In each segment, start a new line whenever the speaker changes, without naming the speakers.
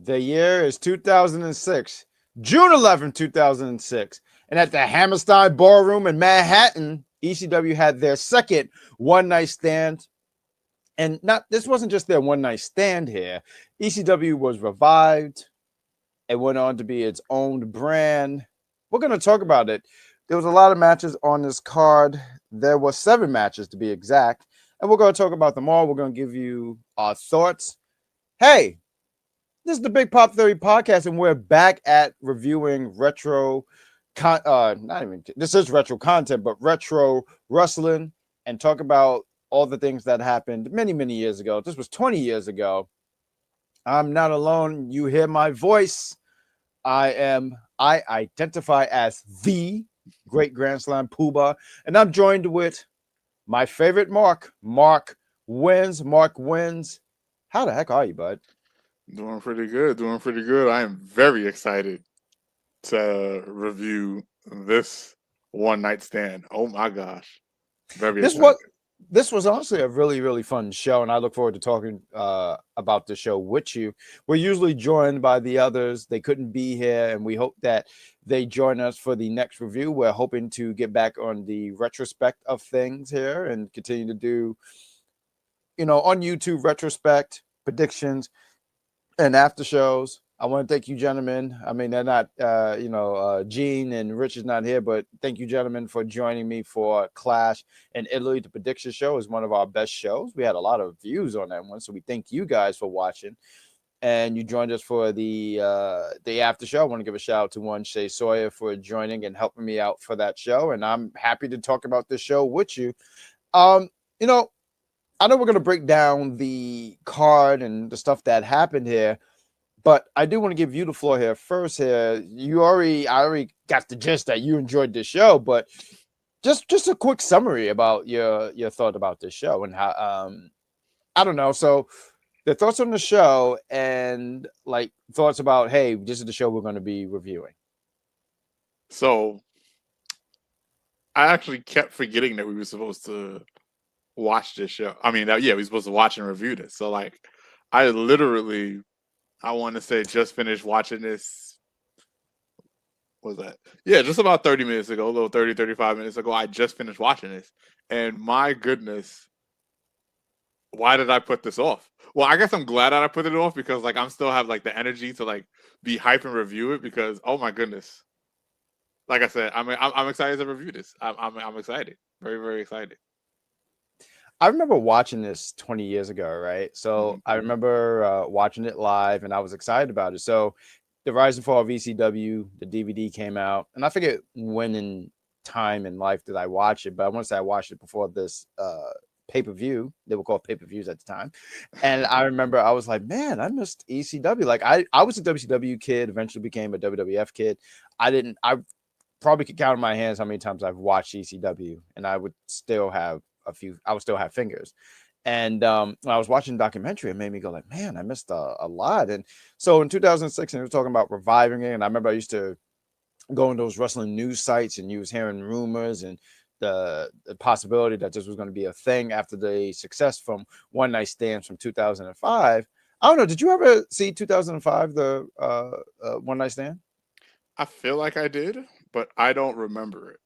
The year is 2006, June 11th, 2006. And at the Hammerstein Ballroom in Manhattan, ECW had their second one night stand. And not this wasn't just their one night stand here. ECW was revived. It went on to be its own brand. We're going to talk about it. There was a lot of matches on this card. There were 7 matches to be exact. And we're going to talk about them all. We're going to give you our thoughts. Hey, this is the Big Pop Theory podcast, and we're back at reviewing this is retro content, but retro wrestling, and talk about all the things that happened many, many years ago. This was 20 years ago. I'm not alone. You hear my voice. I identify as the Great Grand Slam Poobah, and I'm joined with my favorite Mark. Mark wins. How the heck are you, bud?
Doing pretty good. I am very excited to review this one night stand. Oh my gosh. Very excited.
This was honestly a really, really fun show, and I look forward to talking about the show with you. We're usually joined by the others. They couldn't be here, and we hope that they join us for the next review. We're hoping to get back on the retrospect of things here and continue to do, on YouTube, retrospect, predictions, and after shows. I want to thank you, gentlemen. I mean, they're not, Gene and Rich is not here, but thank you, gentlemen, for joining me for Clash in Italy. The prediction show is one of our best shows. We had a lot of views on that one, so we thank you guys for watching. And you joined us for the after show. I want to give a shout out to one Shay Sawyer for joining and helping me out for that show. And I'm happy to talk about this show with you. I know we're going to break down the card and the stuff that happened here. But I do want to give you the floor here first. Here, I already got the gist that you enjoyed this show, but just a quick summary about your thought about this show and how I don't know. So the thoughts on the show and like thoughts about, hey, this is the show we're going to be reviewing.
So I actually kept forgetting that we were supposed to watch this show. I mean, we were supposed to watch and review this. So like, I literally, I want to say, just finished watching this. What was that? Yeah, just about 30 minutes ago, a little 30, 35 minutes ago, I just finished watching this. And my goodness, why did I put this off? Well, I guess I'm glad that I put it off because like I'm still have like the energy to like be hype and review it because oh my goodness. Like I said, I'm excited to review this. I'm excited. Very, very excited.
I remember watching this 20 years ago, right? So I remember watching it live and I was excited about it. So the Rise and Fall of ECW, the DVD came out, and I forget when in time in life did I watch it, but I want to say I watched it before this pay-per-view. They were called pay-per-views at the time. And I remember I was like, man, I missed ECW. Like I was a WCW kid, eventually became a WWF kid. I probably could count on my hands how many times I've watched ECW, and I would still have fingers. And when I was watching the documentary, it made me go like, man, I missed a lot. And so in 2006, and we were talking about reviving it. And I remember I used to go on those wrestling news sites and you was hearing rumors and the possibility that this was going to be a thing after the success from One Night Stands from 2005. I don't know. Did you ever see 2005, the One Night Stand?
I feel like I did, but I don't remember it.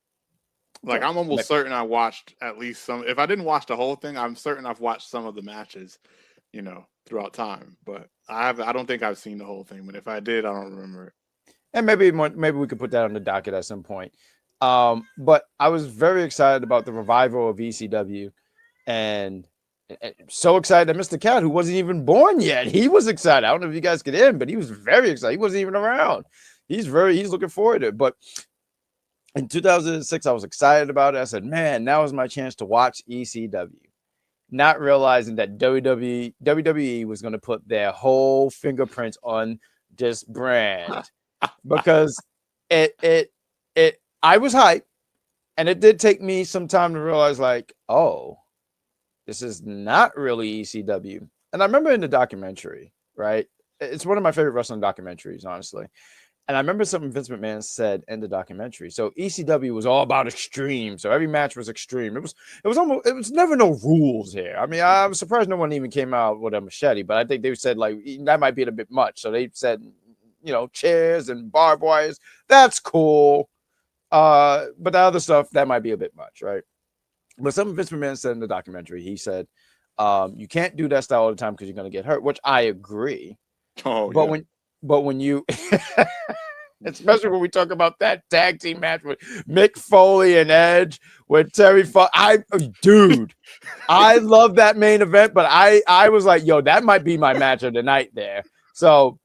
Like I'm almost certain I watched at least some. If I didn't watch the whole thing, I'm certain I've watched some of the matches, throughout time. But I don't think I've seen the whole thing. But if I did, I don't remember it.
And maybe we could put that on the docket at some point. But I was very excited about the revival of ECW, and so excited that Mr. Cat, who wasn't even born yet, he was excited. I don't know if you guys could hear him, but he was very excited. He wasn't even around. He's looking forward to it. But in 2006, I was excited about it. I said, man, now is my chance to watch ECW. Not realizing that WWE was going to put their whole fingerprints on this brand because I was hyped, and it did take me some time to realize like, oh, this is not really ECW. And I remember in the documentary, right? It's one of my favorite wrestling documentaries, honestly. And I remember something Vince McMahon said in the documentary. So ECW was all about extreme. So every match was extreme. It was never no rules here. I mean, I was surprised no one even came out with a machete, but I think they said like that might be a bit much. So they said, chairs and barbed wires. That's cool. But the other stuff that might be a bit much, right? But something Vince McMahon said in the documentary, he said, you can't do that style all the time because you're gonna get hurt, which I agree.
Oh
But
yeah.
when you especially when we talk about that tag team match with Mick Foley and Edge with dude, I love that main event, but I was like, yo, that might be my match of the night there. So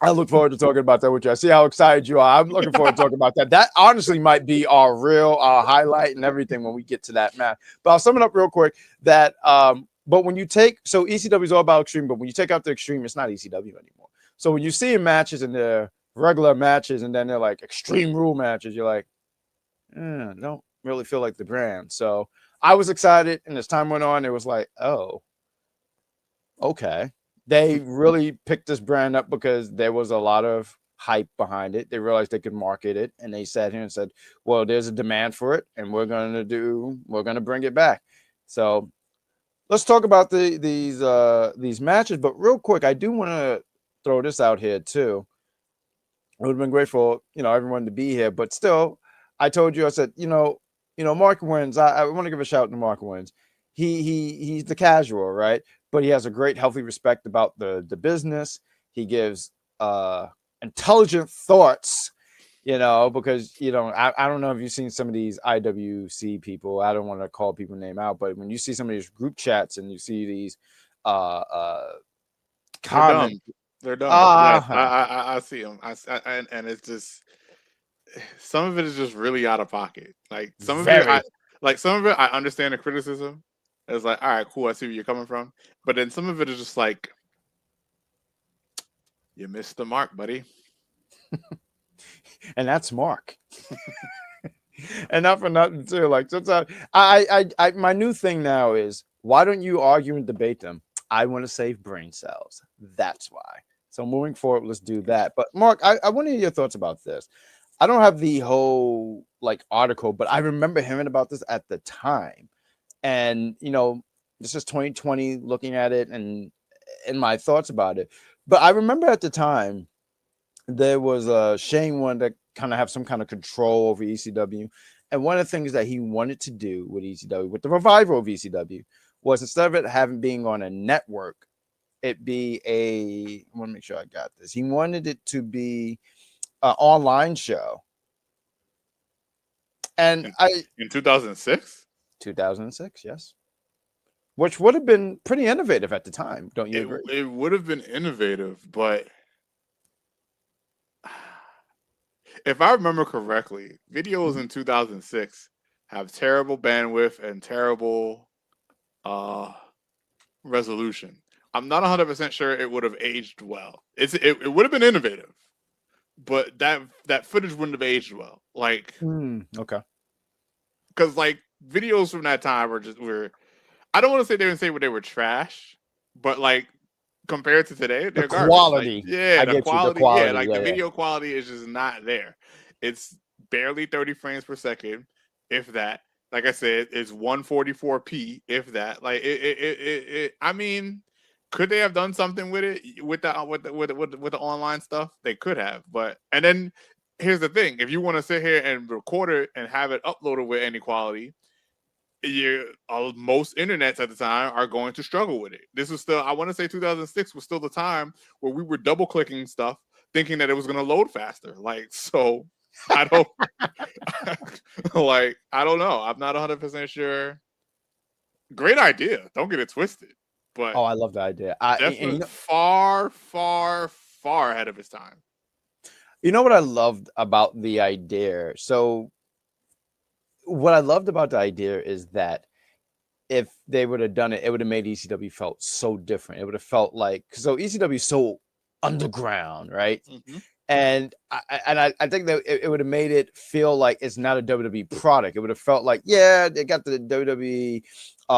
I look forward to talking about that with you. I see how excited you are. I'm looking forward to talking about that. That honestly might be our real highlight and everything when we get to that match. But I'll sum it up real quick that but when you so ECW is all about extreme, but when you take out the extreme, it's not ECW anymore. So when you see in matches and they're regular matches and then they're like extreme rule matches, you're like, don't really feel like the brand. So I was excited, and as time went on, it was like, oh, okay. They really picked this brand up because there was a lot of hype behind it. They realized they could market it, and they sat here and said, well, there's a demand for it, and we're going to bring it back. So let's talk about these matches. But real quick, I do want to throw this out here too. It would have been great for everyone to be here, but still, I told you, I said, Mark Wins. I want to give a shout out to Mark Wins. He's the casual, right? But he has a great, healthy respect about the business. He gives intelligent thoughts, because I don't know if you've seen some of these IWC people. I don't want to call people name out, but when you see some of these group chats and you see these comments,
they're dumb. Yes, I see them. And it's just some of it is just really out of pocket. Like some of it, I understand the criticism. It's like, all right, cool. I see where you're coming from. But then some of it is just like, you missed the mark, buddy.
And that's Mark. And not for nothing too. Like sometimes I my new thing now is, why don't you argue and debate them? I want to save brain cells. That's why. So moving forward, let's do that. But Mark, I want to hear your thoughts about this. I don't have the whole article, but I remember hearing about this at the time. And this is 2020 looking at it and my thoughts about it. But I remember at the time there was Shane wanted to kind of have some kind of control over ECW. And one of the things that he wanted to do with ECW, with the revival of ECW, was instead of it being on a network, it be I want to make sure I got this. He wanted it to be an online show. And
in 2006?
2006, yes. Which would have been pretty innovative at the time, don't you agree?
It would have been innovative, but if I remember correctly, videos in 2006 have terrible bandwidth and terrible resolution. I'm not 100% sure it would have aged well. It would have been innovative, but that footage wouldn't have aged well.
Okay.
Because videos from that time were I don't want to say they were trash, but compared to today, they're
the quality.
The quality. The video quality is just not there. It's barely 30 frames per second, if that. Like I said, it's 144p, if that. I mean, could they have done something with it with the online stuff? They could have, and then here's the thing: if you want to sit here and record it and have it uploaded with any quality, most internets at the time are going to struggle with it. This was still, I want to say 2006 was still the time where we were double clicking stuff, thinking that it was going to load faster. So I don't, I don't know. I'm not 100% sure. Great idea. Don't get it twisted. But
I love the idea.
Definitely far, far, far ahead of its time.
You know what I loved about the idea? So what I loved about the idea is that if they would have done it, it would have made ECW felt so different. It would have felt so ECW is so underground, right?
Mm-hmm.
And I think that it would have made it feel like it's not a WWE product. It would have felt like, yeah, they got the WWE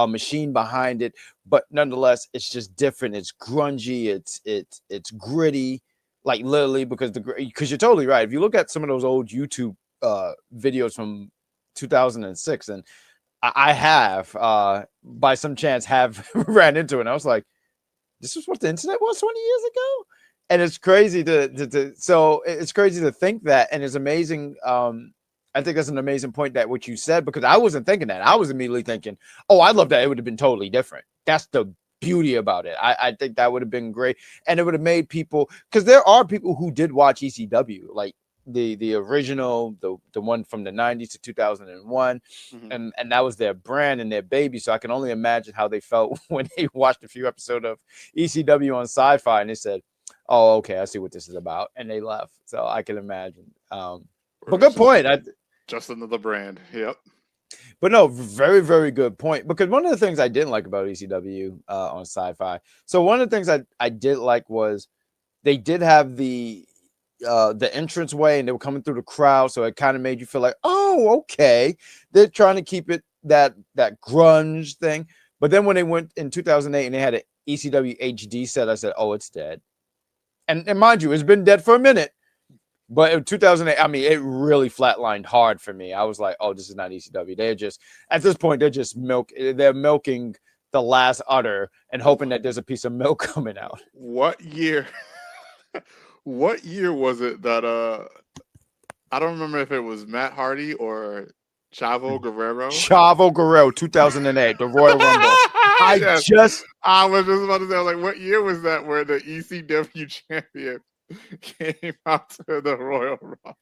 machine behind it, but nonetheless, it's just different. It's grungy. It's gritty. like literally, because you're totally right. If you look at some of those old YouTube videos from 2006, and I have by some chance have ran into it, and I was like, this is what the internet was 20 years ago. And it's crazy so it's crazy to think that, and it's amazing. I think that's an amazing point, that what you said, because I wasn't thinking that. I was immediately thinking, oh, I'd love that it would have been totally different. That's the beauty about it. I think that would have been great, and it would have made people, because there are people who did watch ECW, like the original, the one from the 90s to 2001, and that was their brand and their baby. So I can only imagine how they felt when they watched a few episodes of ECW on Sci-Fi and they said, oh, okay, I see what this is about, and they left. So I can imagine. But good point.
Just another brand. Yep.
But no, very, very good point. Because one of the things I didn't like about ECW on Sci-Fi, so one of the things I did like was they did have the entrance way, and they were coming through the crowd, so it kind of made you feel like, oh, okay, they're trying to keep it that grunge thing. But then when they went in 2008 and they had an ECW HD set, I said, oh, it's dead. And mind you, it's been dead for a minute. But in 2008, I mean, it really flatlined hard for me. I was like, oh, this is not ECW. They're just, at this point, they're milking the last udder and hoping that there's a piece of milk coming out.
What year? What year was it that I don't remember if it was Matt Hardy or Chavo Guerrero.
2008, the Royal Rumble. I was just
about to say, like, what year was that where the ECW champion came out to the Royal Rumble?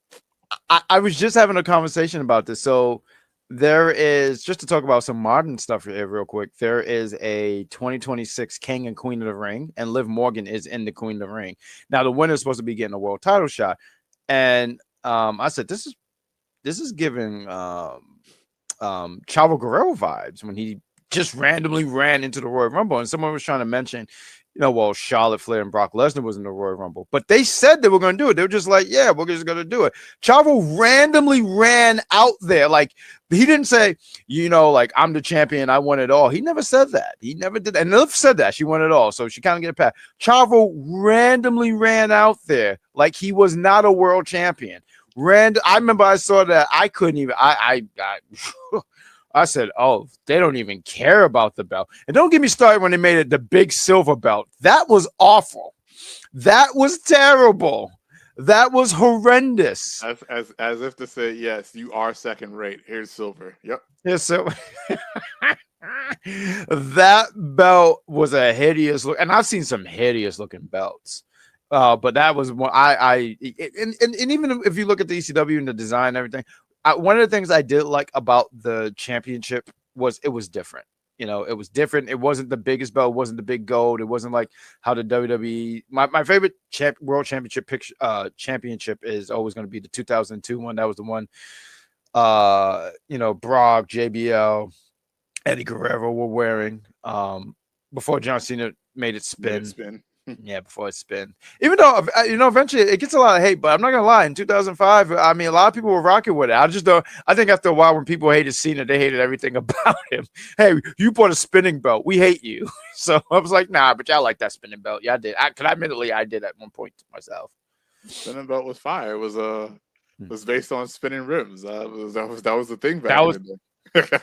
I was just having a conversation about this. So there is, just to talk about some modern stuff here real quick, there is a 2026 King and Queen of the Ring, and Liv Morgan is in the Queen of the Ring. Now the winner is supposed to be getting a world title shot, and I said this is giving Chavo Guerrero vibes when he just randomly ran into the Royal Rumble, and someone was trying to mention, well, Charlotte Flair and Brock Lesnar was in the Royal Rumble, but they said they were going to do it. They were just like, yeah, we're just going to do it. Chavo randomly ran out there. Like, he didn't say, like, I'm the champion, I won it all. He never said that. He never did that. And Liv said that she won it all, so she kind of get a pass. Chavo randomly ran out there like he was not a world champion. I remember I saw that. I couldn't even. I said, oh, they don't even care about the belt. And don't get me started when they made it the big silver belt. That was awful. That was terrible. That was horrendous.
As if to say, yes, you are second rate. Here's silver. Yep.
Here's silver. That belt was a hideous look. And I've seen some hideous looking belts. But that was one and even if you look at the ECW and the design and everything, one of the things I did like about the championship was it was different. It was different. It wasn't the biggest belt. It wasn't the big gold. It wasn't like how the WWE. My favorite world championship championship is always going to be the 2002 one. That was the one. Brock, JBL, Eddie Guerrero were wearing before John Cena made it spin. Yeah, before it spin. Even though eventually it gets a lot of hate, but I'm not gonna lie. In 2005, I mean, a lot of people were rocking with it. I think after a while, when people hated Cena, they hated everything about him. Hey, you bought a spinning belt. We hate you. So I was like, nah, but y'all like that spinning belt. Yeah, I did. Admittedly, I did at one point to myself.
Spinning belt was fire. It was based on spinning rims. That was the thing back in the day.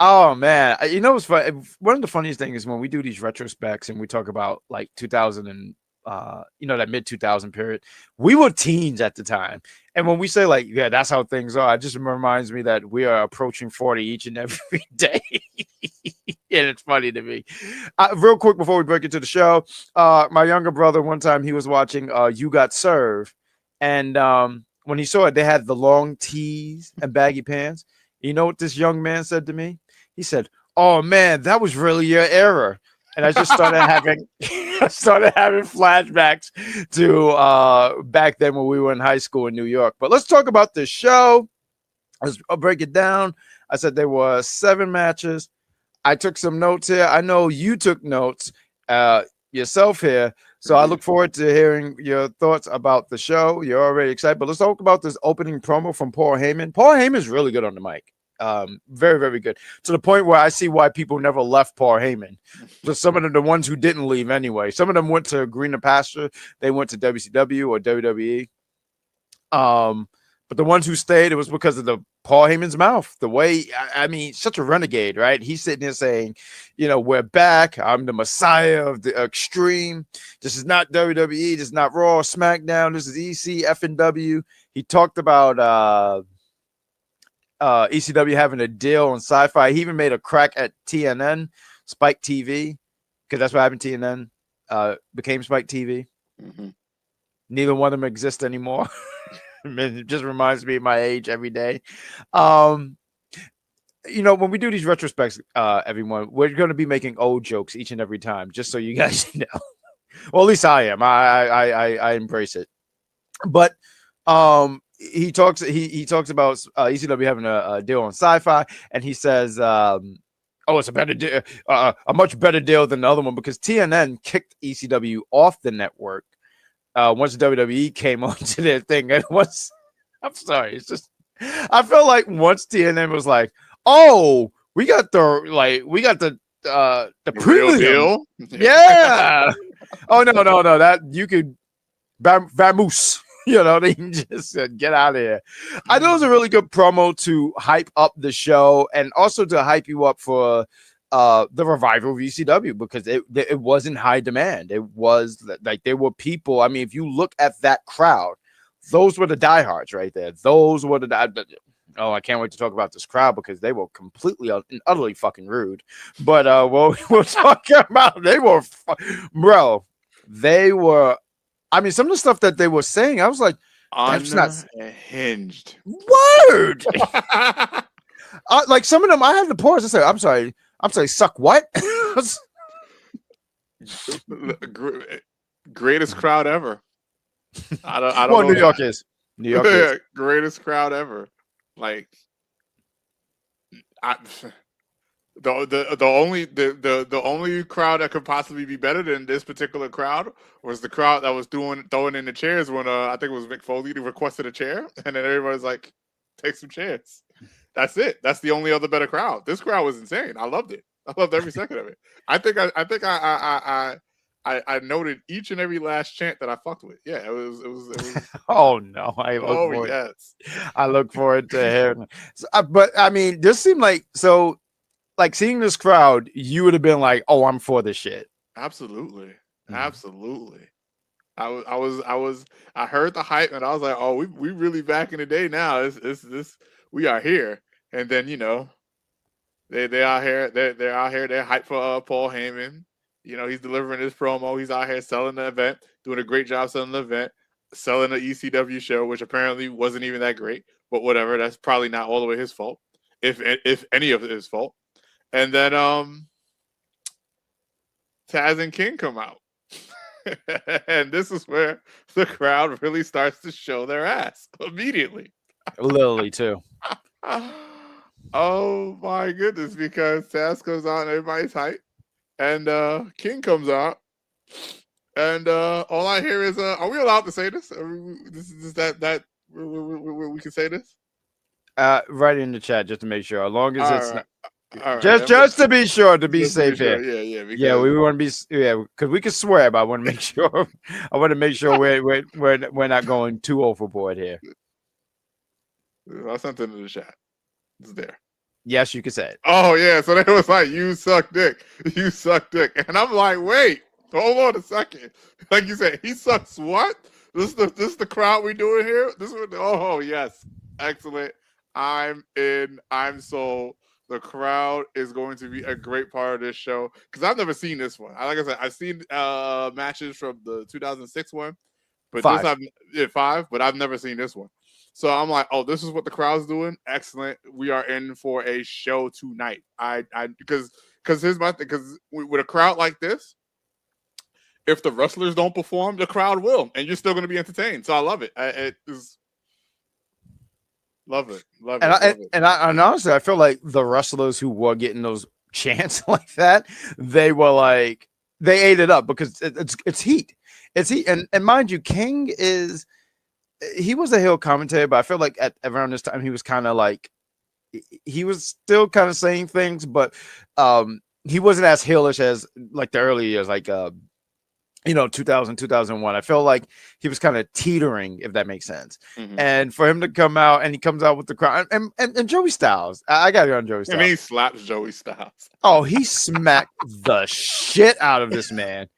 Oh man, what's fun? One of the funniest things is when we do these retrospects and we talk about like 2000 and that mid 2000 period. We were teens at the time, and when we say like, yeah, that's how things are, it just reminds me that we are approaching 40 each and every day. And it's funny to me. Real quick before we break into the show, my younger brother, one time he was watching You Got Served, and when he saw it, they had the long tees and baggy pants. You know what this young man said to me? He said, "Oh man, that was really your era." And I just started having flashbacks to back then when we were in high school in New York. But let's talk about the show. I'll break it down. I said there were 7 matches. I took some notes here. I know you took notes yourself here. So I look forward to hearing your thoughts about the show. You're already excited. But let's talk about this opening promo from Paul Heyman. Paul Heyman's really good on the mic. Very, very good. To the point where I see why people never left Paul Heyman. So some of them, the ones who didn't leave anyway, some of them went to greener pasture. They went to WCW or WWE. But the ones who stayed, it was because of the Paul Heyman's mouth. The way, I mean, such a renegade, right? He's sitting here saying, we're back. I'm the Messiah of the Extreme. This is not WWE. This is not Raw or SmackDown. This is ECW. He talked about ECW having a deal on Sci-Fi. He even made a crack at TNN, Spike TV, because that's what happened. TNN became Spike TV.
Mm-hmm.
Neither one of them exist anymore. It just reminds me of my age every day. When we do these retrospects, everyone, we're going to be making old jokes each and every time, just so you guys know. Well, at least I am. I embrace it. But he talks about ECW having a deal on Sci-Fi, and he says, it's a better deal, a much better deal than the other one, because TNN kicked ECW off the network once WWE came onto their thing. And I'm sorry, it's just, I feel like once TNN was like, oh, we got the premium
deal.
Yeah. Oh no, that you could vamoose. They just said, get out of here. I thought it was a really good promo to hype up the show and also to hype you up for the revival of ECW, because it was in high demand. It was like there were people. I mean, if you look at that crowd, those were the diehards right there. Those were I can't wait to talk about this crowd because they were completely and utterly fucking rude. But we'll talk about they were, bro. They were. I mean, some of the stuff that they were saying, I was like, that's not
unhinged.
Word. Like some of them, I had to pause and say, I'm sorry, suck what?
Greatest crowd ever. I don't
well,
know.
New York is.
Greatest crowd ever. Like, the only crowd that could possibly be better than this particular crowd was the crowd that was throwing in the chairs when I think it was Mick Foley who requested a chair, and then everybody's like, take some chairs. That's it. That's the only other better crowd. This crowd was insane. I loved it. I loved every second of it. I think I noted each and every last chant that I fucked with. Yeah, it was
Oh no! I look forward to hearing. But I mean, this seemed like seeing this crowd, you would have been like, "Oh, I'm for this shit."
Absolutely, absolutely. I heard the hype and I was like, "Oh, we really back in the day now. This we are here." And then they out here. They're out here. They're hyped for Paul Heyman. He's delivering his promo. He's out here selling the event, doing a great job selling the event, selling the ECW show, which apparently wasn't even that great. But whatever, that's probably not all the way his fault, if any of it is fault. And then Taz and King come out. And this is where the crowd really starts to show their ass immediately.
Literally, too.
Oh my goodness, because Taz comes out and everybody's hype. And King comes out. And all I hear is, are we allowed to say this? Is that we can say this?
Right in the chat just to make sure. As long as it's
right.
not,
All right.
just to be sure, to be safe here.
Yeah.
Yeah, we want to be, because we can swear, but I want to make sure. I want to make sure we're not going too overboard here.
I sent it in the chat. It's there.
Yes, you can say it.
Oh yeah, so they was like, "You suck dick, you suck dick," and I'm like, "Wait, hold on a second." Like you said, he sucks what? This is the crowd we doing here. Oh yes, excellent. I'm in. I'm sold. The crowd is going to be a great part of this show because I've never seen this one. Like I said, I've seen matches from the 2006 one, but 5, but I've never seen this one. So I'm like, oh, this is what the crowd's doing. Excellent. We are in for a show tonight. Because here's my thing. Because with a crowd like this, if the wrestlers don't perform, the crowd will, and you're still going to be entertained. So I love it. Love it.
And honestly, I feel like the wrestlers who were getting those chants like that, they were like, they ate it up because it's heat. It's heat. And mind you, King he was a heel commentator, but I feel like at around this time he was kind of like he was still kind of saying things, but he wasn't as heelish as like the early years, like 2000, 2001. I felt like he was kind of teetering, if that makes sense.
Mm-hmm.
And for him to come out, and he comes out with the crowd, and Joey Styles, I got to go on Joey Styles.
I mean, he slaps Joey Styles.
Oh, he smacked the shit out of this man.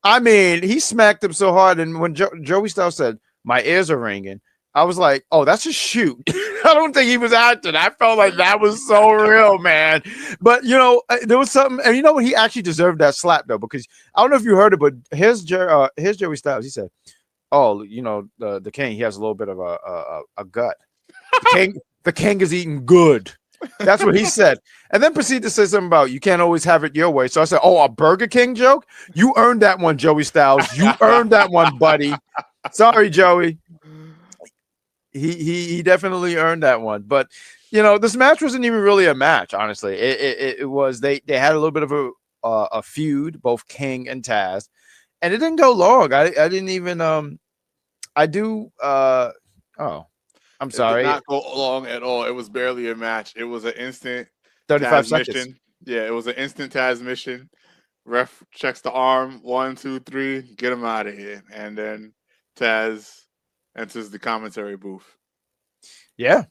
I mean, he smacked him so hard, and when Joey Styles said, "My ears are ringing," I was like, "Oh, that's a shoot." I don't think he was acting. I felt like that was so real, man. But there was something, and you know what? He actually deserved that slap though, because I don't know if you heard it, but here's Joey Styles. He said, "Oh, the king. He has a little bit of a gut. The king is eating good." That's what he said, and then proceeded to say something about you can't always have it your way. So I said, "Oh, a Burger King joke? You earned that one, Joey Styles. You earned that one, buddy. Sorry, Joey. He definitely earned that one." But this match wasn't even really a match. Honestly, it was they had a little bit of a feud, both King and Taz, and it didn't go long. I didn't even I'm sorry.
It did not go long at all. It was barely a match. It was an instant
35
Taz
seconds.
mission. Yeah, it was an instant Taz mission. Ref checks the arm. 1, 2, 3. Get him out of here. And then Taz enters the commentary booth.
Yeah.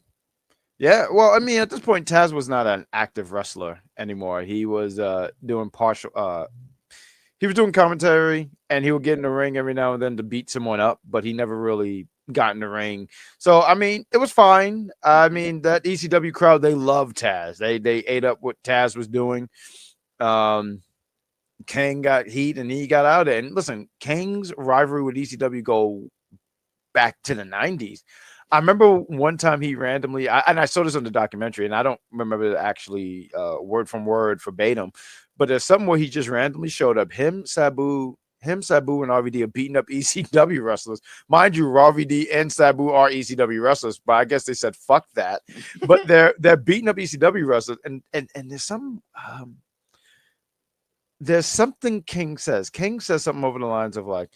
Yeah. Well, I mean, at this point, Taz was not an active wrestler anymore. He was doing he was doing commentary, and he would get in the ring every now and then to beat someone up, but he never really got in the ring. So I mean, it was fine. I mean, that ECW crowd, they loved Taz. They ate up what Taz was doing. King got heat and he got out of it. And listen, King's rivalry with ECW go back to the 90s. I remember one time he randomly, and I saw this on the documentary, and I don't remember it actually word from word verbatim, but there's something where he just randomly showed up. Him, Sabu, and RVD are beating up ECW wrestlers. Mind you, RVD and Sabu are ECW wrestlers, but I guess they said fuck that. But they're beating up ECW wrestlers, and there's something King says. King says something over the lines of like,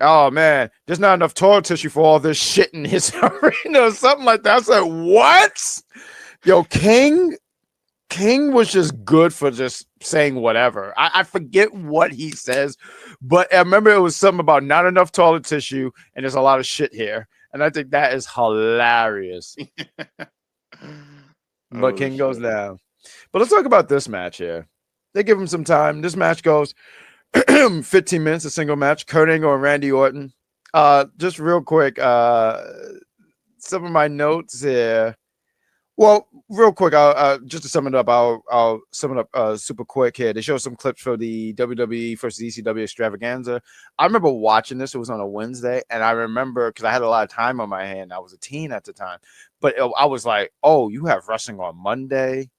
"Oh man, there's not enough toilet tissue for all this shit in his arena," or something like that. I was like, what? Yo, King was just good for just saying whatever. I forget what he says, but I remember it was something about not enough toilet tissue and there's a lot of shit here. And I think that is hilarious. But King goes down. But let's talk about this match here. They give him some time. This match goes 15 minutes, a single match. Kurt Angle and Randy Orton. Just real quick, some of my notes here. Well, real quick, just to sum it up, I'll sum it up super quick here. They show some clips for the WWE versus ECW extravaganza. I remember watching this. It was on a Wednesday, and I remember because I had a lot of time on my hand. I was a teen at the time, but I was like, "Oh, you have wrestling on Monday,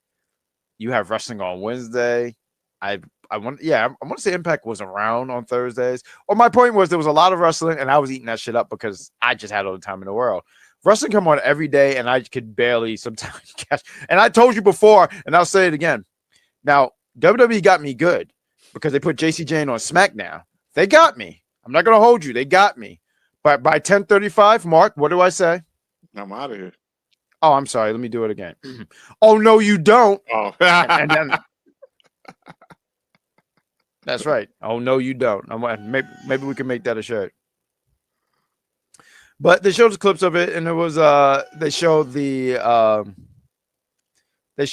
you have wrestling on Wednesday." I want to say Impact was around on Thursdays. Or my point was there was a lot of wrestling, and I was eating that shit up because I just had all the time in the world. Wrestling come on every day, and I could barely sometimes catch. And I told you before, and I'll say it again. Now, WWE got me good because they put JC Jane on SmackDown. They got me. I'm not going to hold you. They got me. But by 10:35, Mark, what do I say?
I'm out of here.
Oh, I'm sorry. Let me do it again. Oh, no, you don't.
Oh.
and then that's right. Oh, no, you don't. Maybe we can make that a shirt. But they showed the clips of it, and it was they showed the Big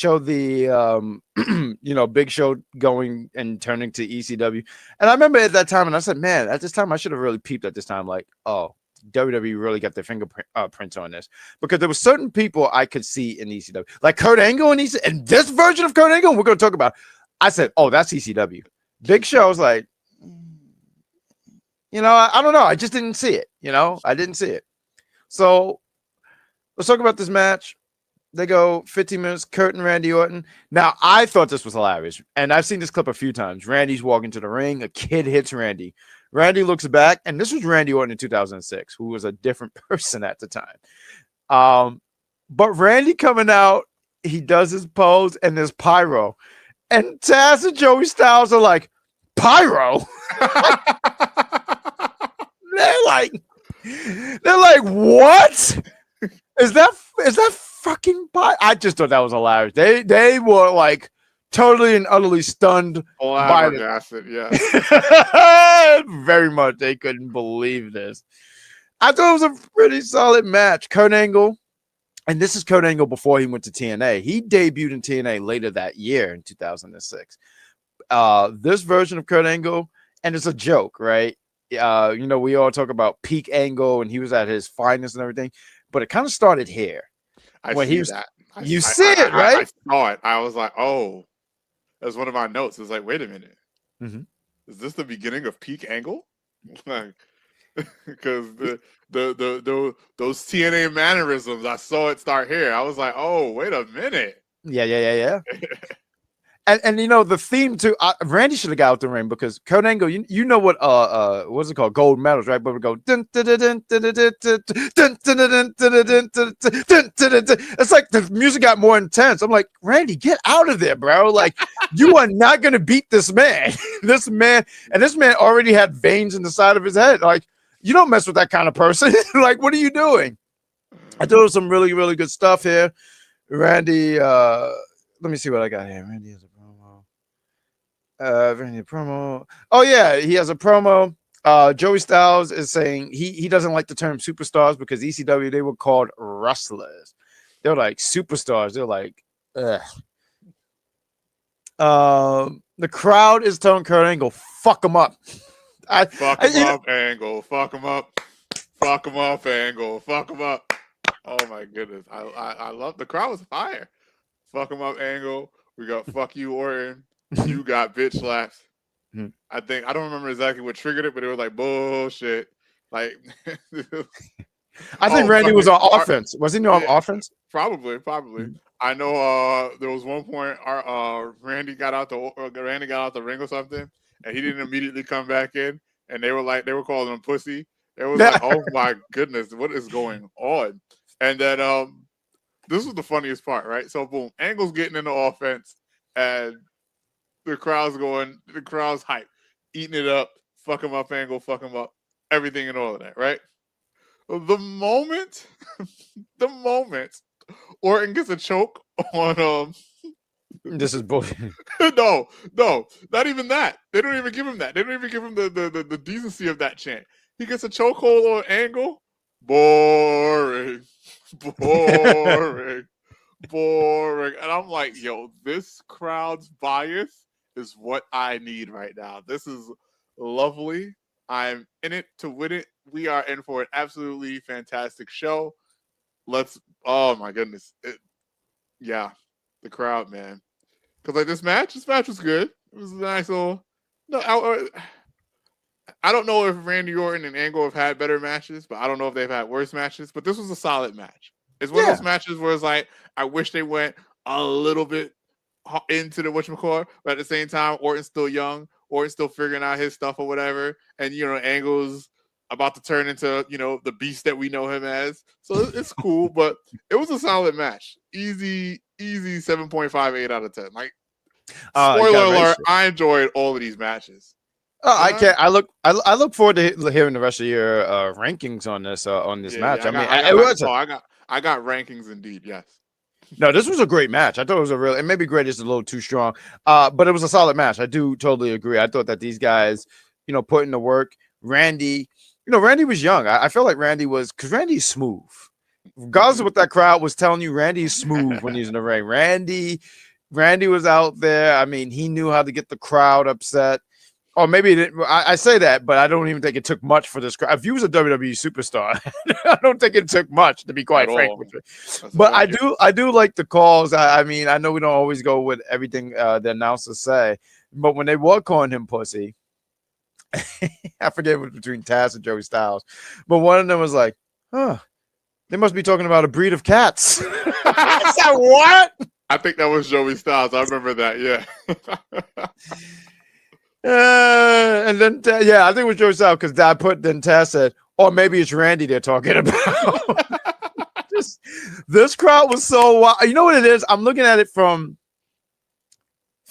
Show going and turning to ECW. And I remember at that time, and I said, man, at this time I should have really peeped at this time, like, oh, WWE really got their fingerprints on this, because there were certain people I could see in ECW, like Kurt Angle and ECW, and this version of Kurt Angle we're going to talk about. I said, oh, that's ECW. Big Show was like, I don't know. I just didn't see it. I didn't see it. So let's talk about this match. They go 15 minutes, Kurt and Randy Orton. Now, I thought this was hilarious, and I've seen this clip a few times. Randy's walking to the ring. A kid hits Randy. Randy looks back, and this was Randy Orton in 2006, who was a different person at the time. But Randy coming out, he does his pose, and there's pyro. And Taz and Joey Styles are like, pyro? They're like, what? Is that fucking pot. I just thought that was hilarious. They were like totally and utterly stunned by the
Flabbergasted, yeah.
very much. They couldn't believe this. I thought it was a pretty solid match. Kurt Angle, and this is Kurt Angle before he went to TNA. He debuted in TNA later that year in 2006. This version of Kurt Angle, and it's a joke, right? We all talk about peak Angle, and he was at his finest and everything, but it kind of started here.
I see that.
You see it, right?
I saw it. I was like, oh, that's one of my notes. It's like, wait a minute.
Mm-hmm.
Is this the beginning of peak Angle? Like, because those TNA mannerisms, I saw it start here. I was like, oh, wait a minute.
Yeah. And the theme to Randy should have got out the ring because Kurt Angle, you know what's it called, gold medals, right? But we go dun, dun, dun, dun, dun, dun, dun, dun, dun, dun, dun, dun, dun, dun. It's like the music got more intense. I'm like, Randy, get out of there, bro! Like you are not gonna beat this man. This man already had veins in the side of his head. Like you don't mess with that kind of person. Like what are you doing? I thought it was some really really good stuff here, Randy. Let me see what I got here. Randy has a promo. Randy promo. Oh yeah, he has a promo. Joey Styles is saying he doesn't like the term superstars because ECW they were called wrestlers. They're like superstars. They're like, ugh. The crowd is telling Kurt Angle, "Fuck him up."
Fuck him up, Angle. Fuck him up. Fuck him up, Angle. Fuck him up. Oh my goodness, I love the crowd was fire. Fuck him up, Angle. We got fuck you, Orton. You got bitch slaps. I don't remember exactly what triggered it, but it was like bullshit. Like
I think Randy was on offense. Was he on offense?
Probably. I know there was one point Randy got out the ring or something, and he didn't immediately come back in, and they were calling him pussy. It was like, oh my goodness, what is going on? And then this was the funniest part, right? So boom, Angle's getting into offense, and the crowd's hype, eating it up, fuck him up, Angle, fuck him up, everything and all of that, right? The moment Orton gets a choke on
this is bullshit.
No, not even that. They don't even give him that. They don't even give him the decency of that chant. He gets a chokehold on Angle. Boring. And I'm like, yo, this crowd's bias is what I need right now. This is lovely. I'm in it to win it. We are in for an absolutely fantastic show. Oh my goodness. The crowd, man. Because like this match was good. It was a nice little. No, I don't know if Randy Orton and Angle have had better matches, but I don't know if they've had worse matches. But this was a solid match. It's one of those matches where it's like, I wish they went a little bit into the whatchamacallit, but at the same time, Orton's still young. Orton's still figuring out his stuff or whatever. And, Angle's about to turn into, the beast that we know him as. So it's cool, but it was a solid match. Easy 7.58 out of 10. Like, spoiler alert, I enjoyed all of these matches.
Oh, I can't. I look forward to hearing the rest of your rankings on this match.
I got rankings indeed. Yes.
No, this was a great match. I thought it was it maybe great is a little too strong, but it was a solid match. I do totally agree. I thought that these guys, put in the work. Randy, Randy was young. I feel like Randy was because Randy's smooth. Regardless of what that crowd was telling you, Randy's smooth when he's in the ring. Randy was out there. I mean, he knew how to get the crowd upset. Or maybe it didn't. I say that, but I don't even think it took much for this crowd. If he was a WWE superstar, I don't think it took much, to be quite frank with you. But I do like the calls. I mean, I know we don't always go with everything the announcers say, but when they were calling him pussy, I forget it was between Taz and Joey Styles, but one of them was like, "Huh, they must be talking about a breed of cats." I said, "What?"
I think that was Joey Styles. I remember that. Yeah.
And then I think it was Joey Styles because then Taz said, or maybe it's Randy they're talking about. This crowd was so wild. You know what it is? I'm looking at it from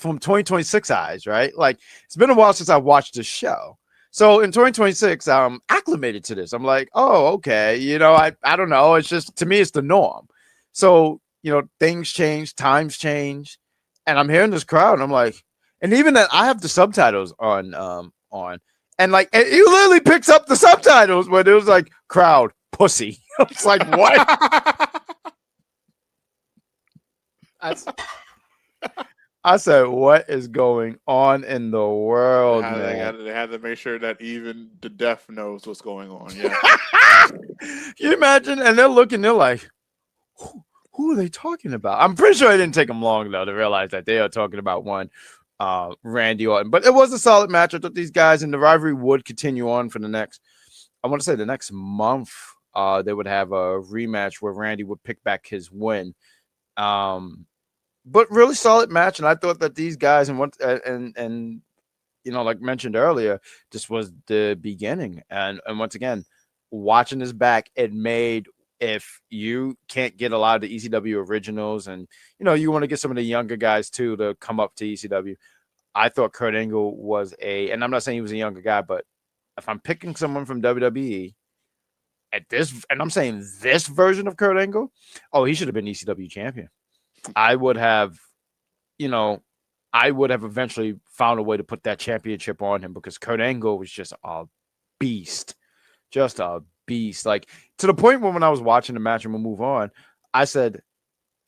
2026 eyes, right? Like it's been a while since I watched this show. So in 2026, I'm acclimated to this. I'm like, oh, okay. I don't know. It's just to me, it's the norm. So, things change, times change, and I'm hearing this crowd, and I'm like, and even that I have the subtitles on, and like it literally picks up the subtitles where it was like crowd pussy. It's like what? I said, what is going on in the world, man?
They had to make sure that even the deaf knows what's going on. Yeah.
Can you imagine? And they're looking, they're like, who are they talking about? I'm pretty sure it didn't take them long though to realize that they are talking about one Randy Orton. But it was a solid match. I thought these guys and the rivalry would continue on for the next, I want to say the next month. They would have a rematch where Randy would pick back his win. But really solid match, and I thought that these guys and like mentioned earlier, this was the beginning. And once again, watching this back, it made, if you can't get a lot of the ECW originals, and you want to get some of the younger guys too to come up to ECW, I thought Kurt Angle was and I'm not saying he was a younger guy, but if I'm picking someone from WWE at this, and I'm saying this version of Kurt Angle, he should have been ECW champion. I would have eventually found a way to put that championship on him, because Kurt Angle was just a beast. Just a beast. Like, to the point when I was watching the match, and we'll move on, I said,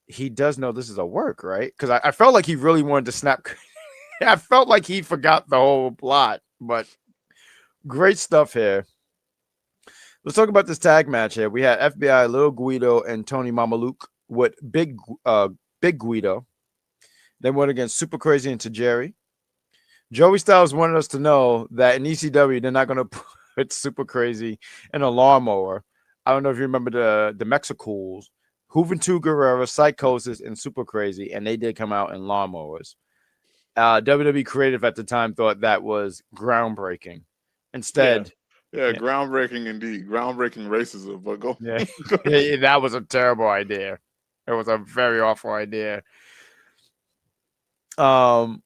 he does know this is a work, right? Because I felt like he really wanted to snap. I felt like he forgot the whole plot, but great stuff here. Let's talk about this tag match here. We had FBI, Lil Guido, and Tony Mamaluke with Big Guido. Then went against Super Crazy and Tajiri. Joey Styles wanted us to know that in ECW, they're not going to put Super Crazy in a lawnmower. I don't know if you remember the Mexicools, Juventud Guerrera, Psychosis, and Super Crazy, and they did come out in lawnmowers. WWE Creative at the time thought that was groundbreaking. Instead,
yeah, groundbreaking indeed, groundbreaking racism. But go,
yeah, that was a terrible idea. It was a very awful idea. I'm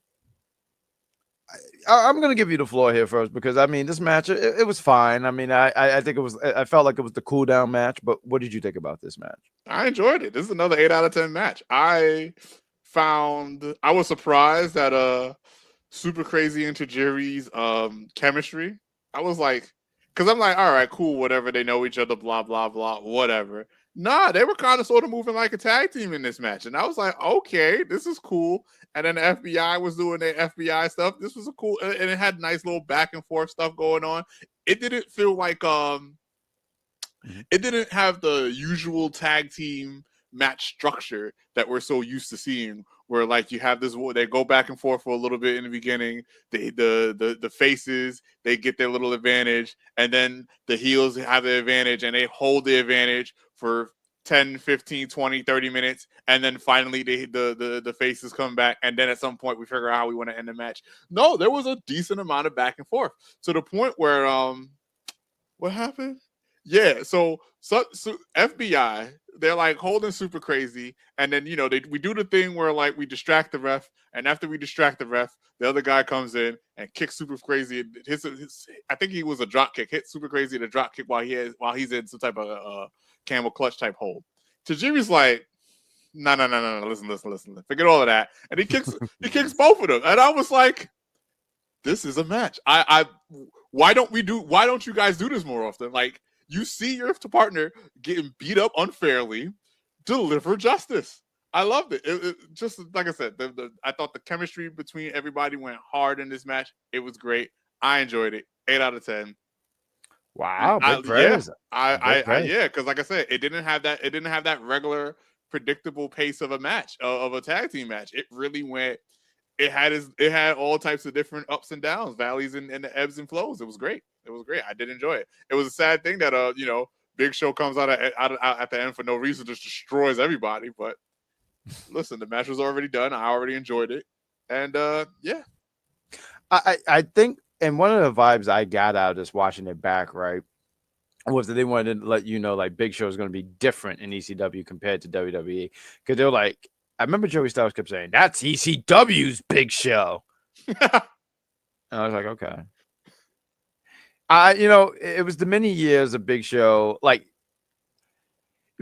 going to give you the floor here first, because I mean, this match, it was fine. I mean, I think I felt like it was the cool down match, but what did you think about this match?
I enjoyed it. This is another 8 out of 10 match. I was surprised at Super Crazy and Tajiri's chemistry. I was like, because I'm like, all right, cool, whatever. They know each other, blah, blah, blah, whatever. Nah, they were kind of sort of moving like a tag team in this match. And I was like, okay, this is cool. And then the FBI was doing their FBI stuff. This was a cool, and it had nice little back and forth stuff going on. It didn't feel like, it didn't have the usual tag team match structure that we're so used to seeing, where like you have this, they go back and forth for a little bit in the beginning, the faces, they get their little advantage, and then the heels have the advantage, and they hold the advantage for 10, 15, 20, 30 minutes, and then finally the faces come back, and then at some point we figure out how we want to end the match. No, there was a decent amount of back and forth, to the point where what happened? Yeah, so FBI, they're like holding Super Crazy, and then we do the thing where like we distract the ref, and after we distract the ref, the other guy comes in and kicks Super Crazy. I think he was a drop kick, hit Super Crazy in a drop kick while he's in some type of camel clutch type hold. Tajiri's like, no, listen, forget all of that, and he kicks both of them, and I was like, this is a match. Why don't you guys do this more often? Like, you see your partner getting beat up unfairly, deliver justice. I loved it. It just like I said, I thought the chemistry between everybody went hard in this match. It was great. I enjoyed it. 8 out of 10.
Wow, big praise.
Yeah, because like I said, it didn't have that regular predictable pace of a match, of a tag team match. It really went. It had all types of different ups and downs, valleys, and the ebbs and flows. It was great. I did enjoy it. It was a sad thing that Big Show comes out at the end for no reason, just destroys everybody. But listen, the match was already done. I already enjoyed it, and yeah.
I think, and one of the vibes I got out of this watching it back, right, was that they wanted to let you know like Big Show is going to be different in ECW compared to WWE, because they were like, I remember Joey Styles kept saying, that's ECW's Big Show. And I was like, okay. It was the many years of Big Show. Like,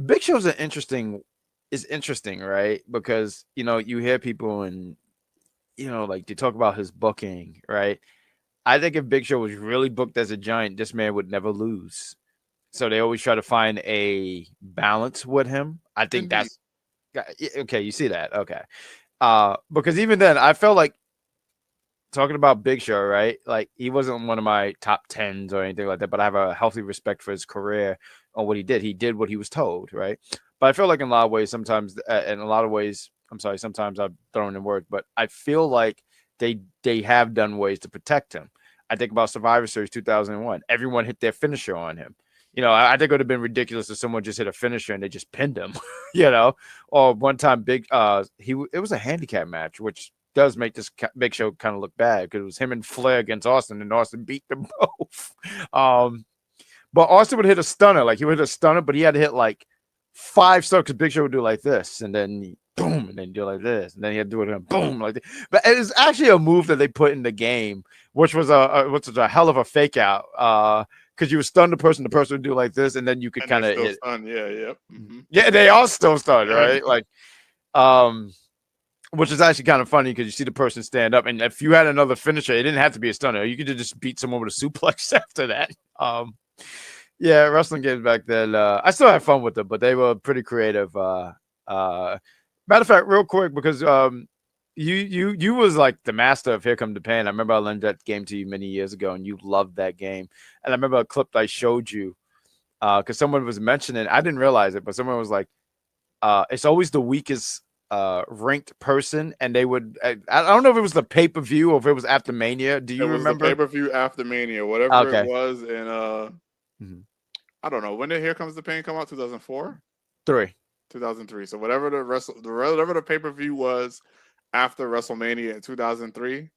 Big Show's an interesting is interesting, right? Because you hear people and like they talk about his booking, right? I think if Big Show was really booked as a giant, this man would never lose. So they always try to find a balance with him. I think
Indeed.
that's okay. You see that, okay? Because even then, I felt like talking about Big Show, right? Like he wasn't one of my top tens or anything like that, but I have a healthy respect for his career on what he did. He did what he was told, right? But I feel like in a lot of ways, sometimes, I'm sorry, sometimes I've thrown in words, but I feel like they have done ways to protect him. I think about Survivor Series 2001. Everyone hit their finisher on him. I think it would have been ridiculous if someone just hit a finisher and they just pinned him, Or one time, it was a handicap match, which does make this Big Show kind of look bad because it was him and Flair against Austin, and Austin beat them both. But Austin would hit a stunner, like he would hit a stunner, but he had to hit like 5 stuff because Big Show would do like this, and then boom, and then do like this, and then he had to do it and boom like this. But it was actually a move that they put in the game, which was a hell of a fake out. Because you would stun the person would do like this, and then you could kind of hit.
Stun. Yeah, yep. Mm-hmm.
Yeah, they all still stun, right? Like, which is actually kind of funny because you see the person stand up, and if you had another finisher, it didn't have to be a stunner. You could just beat someone with a suplex after that. Yeah, wrestling games back then. I still had fun with them, but they were pretty creative. Matter of fact, real quick, because you was like the master of Here Come the Pain. I remember I lent that game to you many years ago, and you loved that game. And I remember a clip I showed you because someone was mentioning. I didn't realize it, but someone was like, "It's always the weakest ranked person," and they would. I don't know if it was the pay-per-view or if it was after Mania. Do you remember?
The pay-per-view after Mania, whatever it was, and I don't know when did Here Comes the Pain come out? 2004, 2003. So whatever the pay-per-view was after WrestleMania in 2003,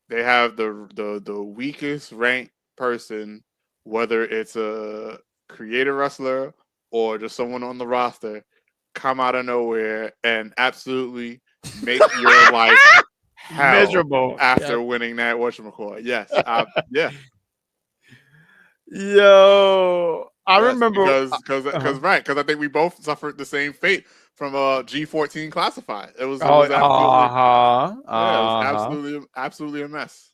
they have the weakest ranked person, whether it's a creator wrestler or just someone on the roster, come out of nowhere and absolutely make your life miserable after winning that whatchamacallit. Yes, yeah.
Yo, I remember
because I think we both suffered the same fate from G14 Classified. It was absolutely a mess.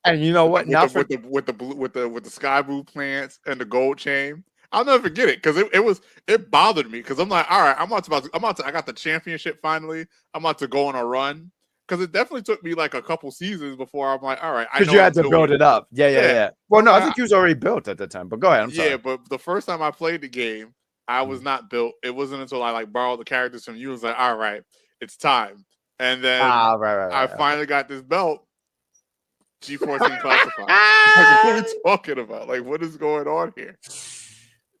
And you know what?
With the sky blue plants and the gold chain, I'll never forget it because it bothered me because I'm like, all right, I got the championship finally. I'm about to go on a run. Because it definitely took me like a couple seasons before I'm like, all right.
Because you had to build it up. Yeah. Well, no, I think he was already built at the time. But go ahead. I'm sorry.
Yeah, but the first time I played the game, I was not built. It wasn't until I like borrowed the characters from you. I was like, all right, it's time. And then I finally got this belt, G14 Classified. Like, what are you talking about? Like, what is going on here?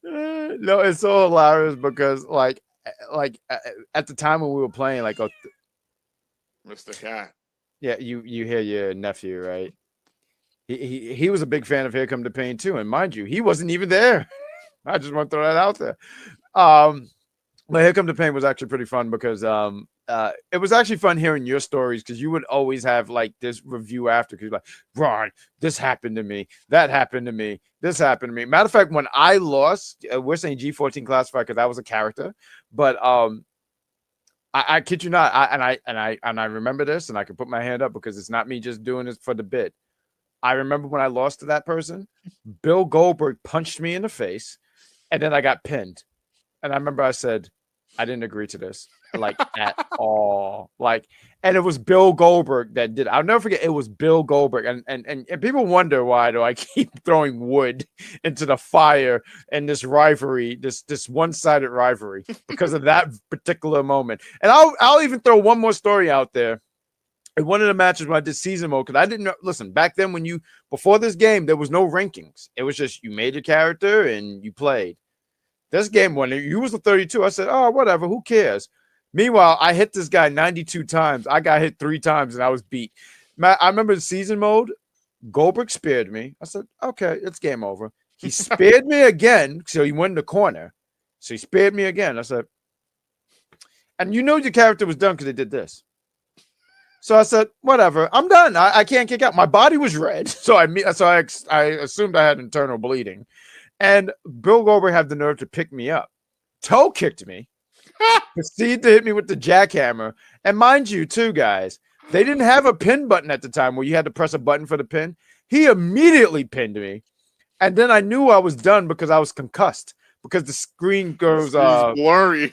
No, it's so hilarious because like at the time when we were playing, like
Mr. Cat.
Yeah, you hear your nephew, right? He was a big fan of Here Come the Pain too, and mind you, he wasn't even there. I just want to throw that out there. But Here Come the Pain was actually pretty fun because it was actually fun hearing your stories because you would always have like this review after because you're like, Ron, this happened to me, that happened to me, this happened to me. Matter of fact, when I lost, we're saying G14 Classified because I was a character, but I kid you not, I remember this, and I can put my hand up because it's not me just doing this for the bit. I remember when I lost to that person, Bill Goldberg punched me in the face, and then I got pinned. And I remember I said, I didn't agree to this, like at all. Like, and it was Bill Goldberg that did. I'll never forget. It was Bill Goldberg, and people wonder why do I keep throwing wood into the fire in this rivalry, this one-sided rivalry, because of that particular moment. And I'll even throw one more story out there. In one of the matches when I did season mode, because I didn't know. Listen, back then before this game, there was no rankings. It was just you made your character and you played. This game, when you was a 32, I said, oh, whatever, who cares? Meanwhile, I hit this guy 92 times. I got hit 3 times, and I was beat. I remember in season mode, Goldberg speared me. I said, okay, it's game over. He speared me again, so he went in the corner. So he speared me again. I said, and you know your character was done because they did this. So I said, whatever, I'm done. I can't kick out. My body was red, so I assumed I had internal bleeding. And Bill Goldberg had the nerve to pick me up. Toe kicked me. proceeded to hit me with the jackhammer. And mind you, too, guys, they didn't have a pin button at the time where you had to press a button for the pin. He immediately pinned me. And then I knew I was done because I was concussed because the screen goes
blurry.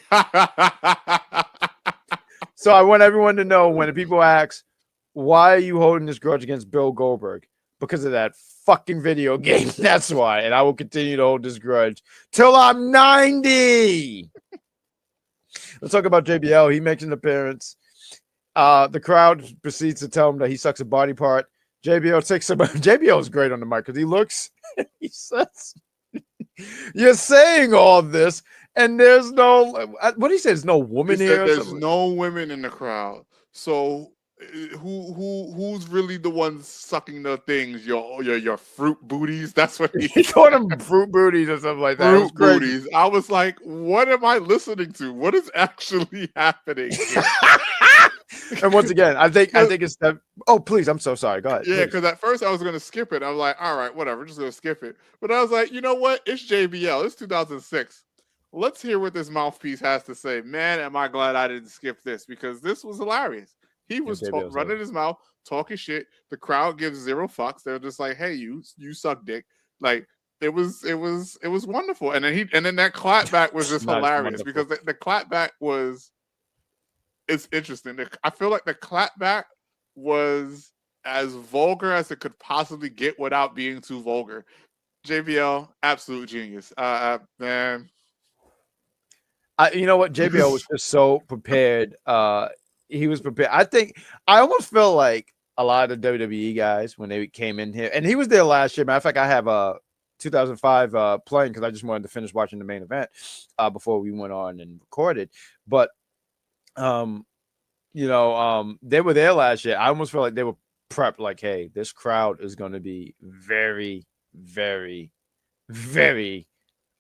So I want everyone to know when people ask, why are you holding this grudge against Bill Goldberg? Because of that fucking video game. That's why. And I will continue to hold this grudge till I'm 90. Let's talk about JBL. He makes an appearance. The crowd proceeds to tell him that he sucks a body part. JBL takes him. JBL is great on the mic because he looks, he says, you're saying all this, and there's no, what he says, no woman here.
There's no women in the crowd. So who's really the ones sucking the things? Your fruit booties. That's what
he called them fruit booties or something like that.
Fruit booties. I was like, what am I listening to? What is actually happening?
And once again, I think it's that. Oh, please, I'm so sorry. Go ahead.
Yeah, because at first I was going to skip it. I was like, all right, whatever, just going to skip it. But I was like, you know what? It's JBL. It's 2006. Let's hear what this mouthpiece has to say. Man, am I glad I didn't skip this because this was hilarious. He was running his mouth, talking shit. The crowd gives zero fucks. They're just like, hey, you suck dick. Like, it was wonderful. And then that clapback was just hilarious because the clapback was. It's interesting. I feel like the clapback was as vulgar as it could possibly get without being too vulgar. JBL, absolute genius. Man.
You know what? JBL was just so prepared. He was prepared. I almost feel like a lot of the WWE guys when they came in here, and he was there last year. Matter of fact, I have 2005 playing because I just wanted to finish watching the main event before we went on and recorded. But they were there last year. I almost felt like they were prepped, like, hey, this crowd is going to be very, very, very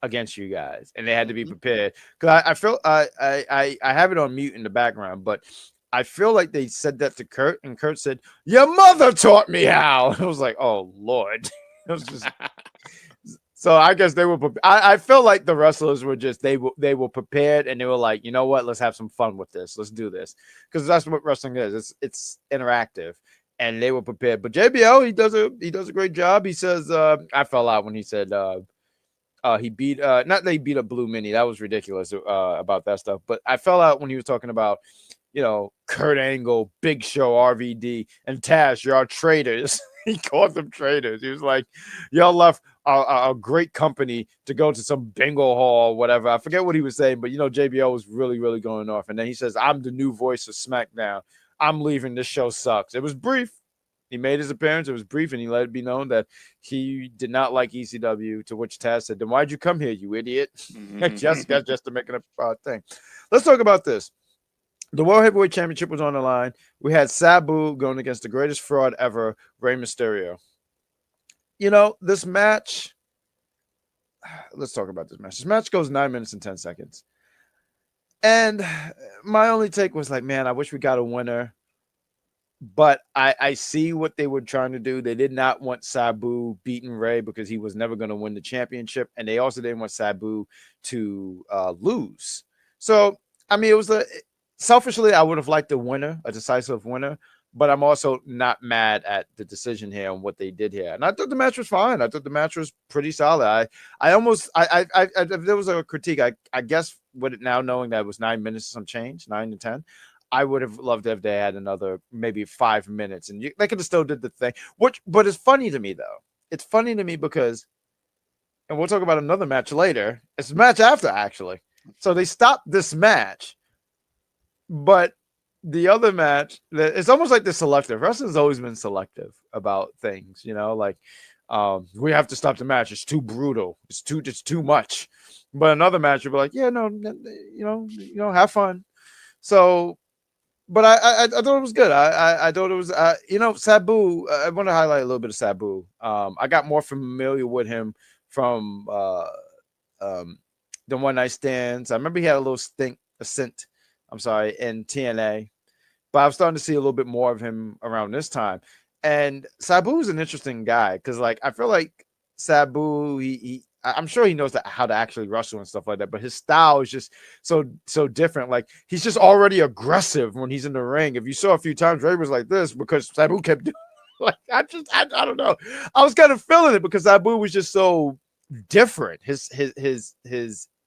against you guys, and they had to be prepared. Because I feel I have it on mute in the background, but I feel like they said that to Kurt, and Kurt said, "Your mother taught me how." I was like, "Oh Lord," it was just. So I guess they were. I feel like the wrestlers were just they were prepared, and they were like, you know what, let's have some fun with this. Let's do this because that's what wrestling is. It's interactive, and they were prepared. But JBL, he does a great job. He says, I fell out when he said he beat not that he beat up Blue Mini. That was ridiculous about that stuff. But I fell out when he was talking about Kurt Angle, Big Show, RVD, and Taz. Y'all traitors. He called them traitors. He was like, y'all left a great company to go to some bingo hall or whatever. I forget what he was saying, but JBL was really, really going off. And then he says, I'm the new voice of SmackDown. I'm leaving. This show sucks. It was brief. He made his appearance. It was brief, and he let it be known that he did not like ECW, to which Taz said, then why'd you come here, you idiot? just to make it a thing. Let's talk about this. The World Heavyweight Championship was on the line. We had Sabu going against the greatest fraud ever, Rey Mysterio. This match, let's talk about this match. This match goes 9 minutes and 10 seconds. And my only take was like, man, I wish we got a winner. But I see what they were trying to do. They did not want Sabu beating Rey because he was never going to win the championship. And they also didn't want Sabu to lose. So, I mean, it was selfishly, I would have liked a winner, a decisive winner, but I'm also not mad at the decision here and what they did here. And I thought the match was fine. I thought the match was pretty solid. If there was a critique, I guess with it now knowing that it was 9 minutes some change, 9 to 10, I would have loved if they had another maybe 5 minutes, and they could have still did the thing. But it's funny to me though. It's funny to me because, and we'll talk about another match later. It's a match after actually. So they stopped this match. But the other match, it's almost like they're selective. Wrestling's always been selective about things, like we have to stop the match. It's too brutal. It's too much. But another match, you'll be like, yeah, no, have fun. So, but I thought it was good. I thought it was, Sabu. I want to highlight a little bit of Sabu. I got more familiar with him from the One Night Stands. I remember he had a little stint in TNA, but I'm starting to see a little bit more of him around this time. And Sabu is an interesting guy because, like, I feel like Sabu, I'm sure he knows how to actually wrestle and stuff like that, but his style is just so different. Like he's just already aggressive when he's in the ring. If you saw a few times, Ray was like this because Sabu kept doing like I don't know. I was kind of feeling it because Sabu was just so different. His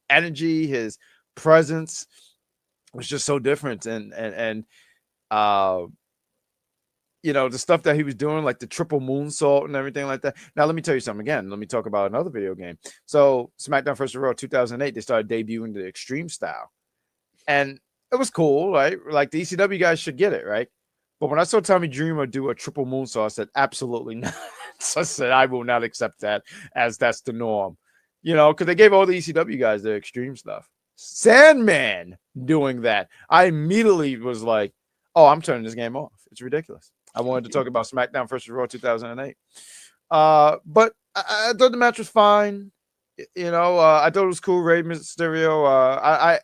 energy, his presence was just so different, and you know, the stuff that he was doing, like the triple moonsault and everything like that. Now, let me tell you something again. Let me talk about another video game. So, SmackDown vs. Raw 2008, they started debuting the Extreme style. And it was cool, right? Like the ECW guys should get it, right? But when I saw Tommy Dreamer do a triple moonsault, I said, absolutely not. So I said, I will not accept that as that's the norm. You know, because they gave all the ECW guys their Extreme stuff. Sandman doing that. I immediately was like, oh, I'm turning this game off. It's ridiculous. I wanted to talk about SmackDown vs. Raw 2008. But I thought the match was fine. You know, I thought it was cool. Rey Mysterio.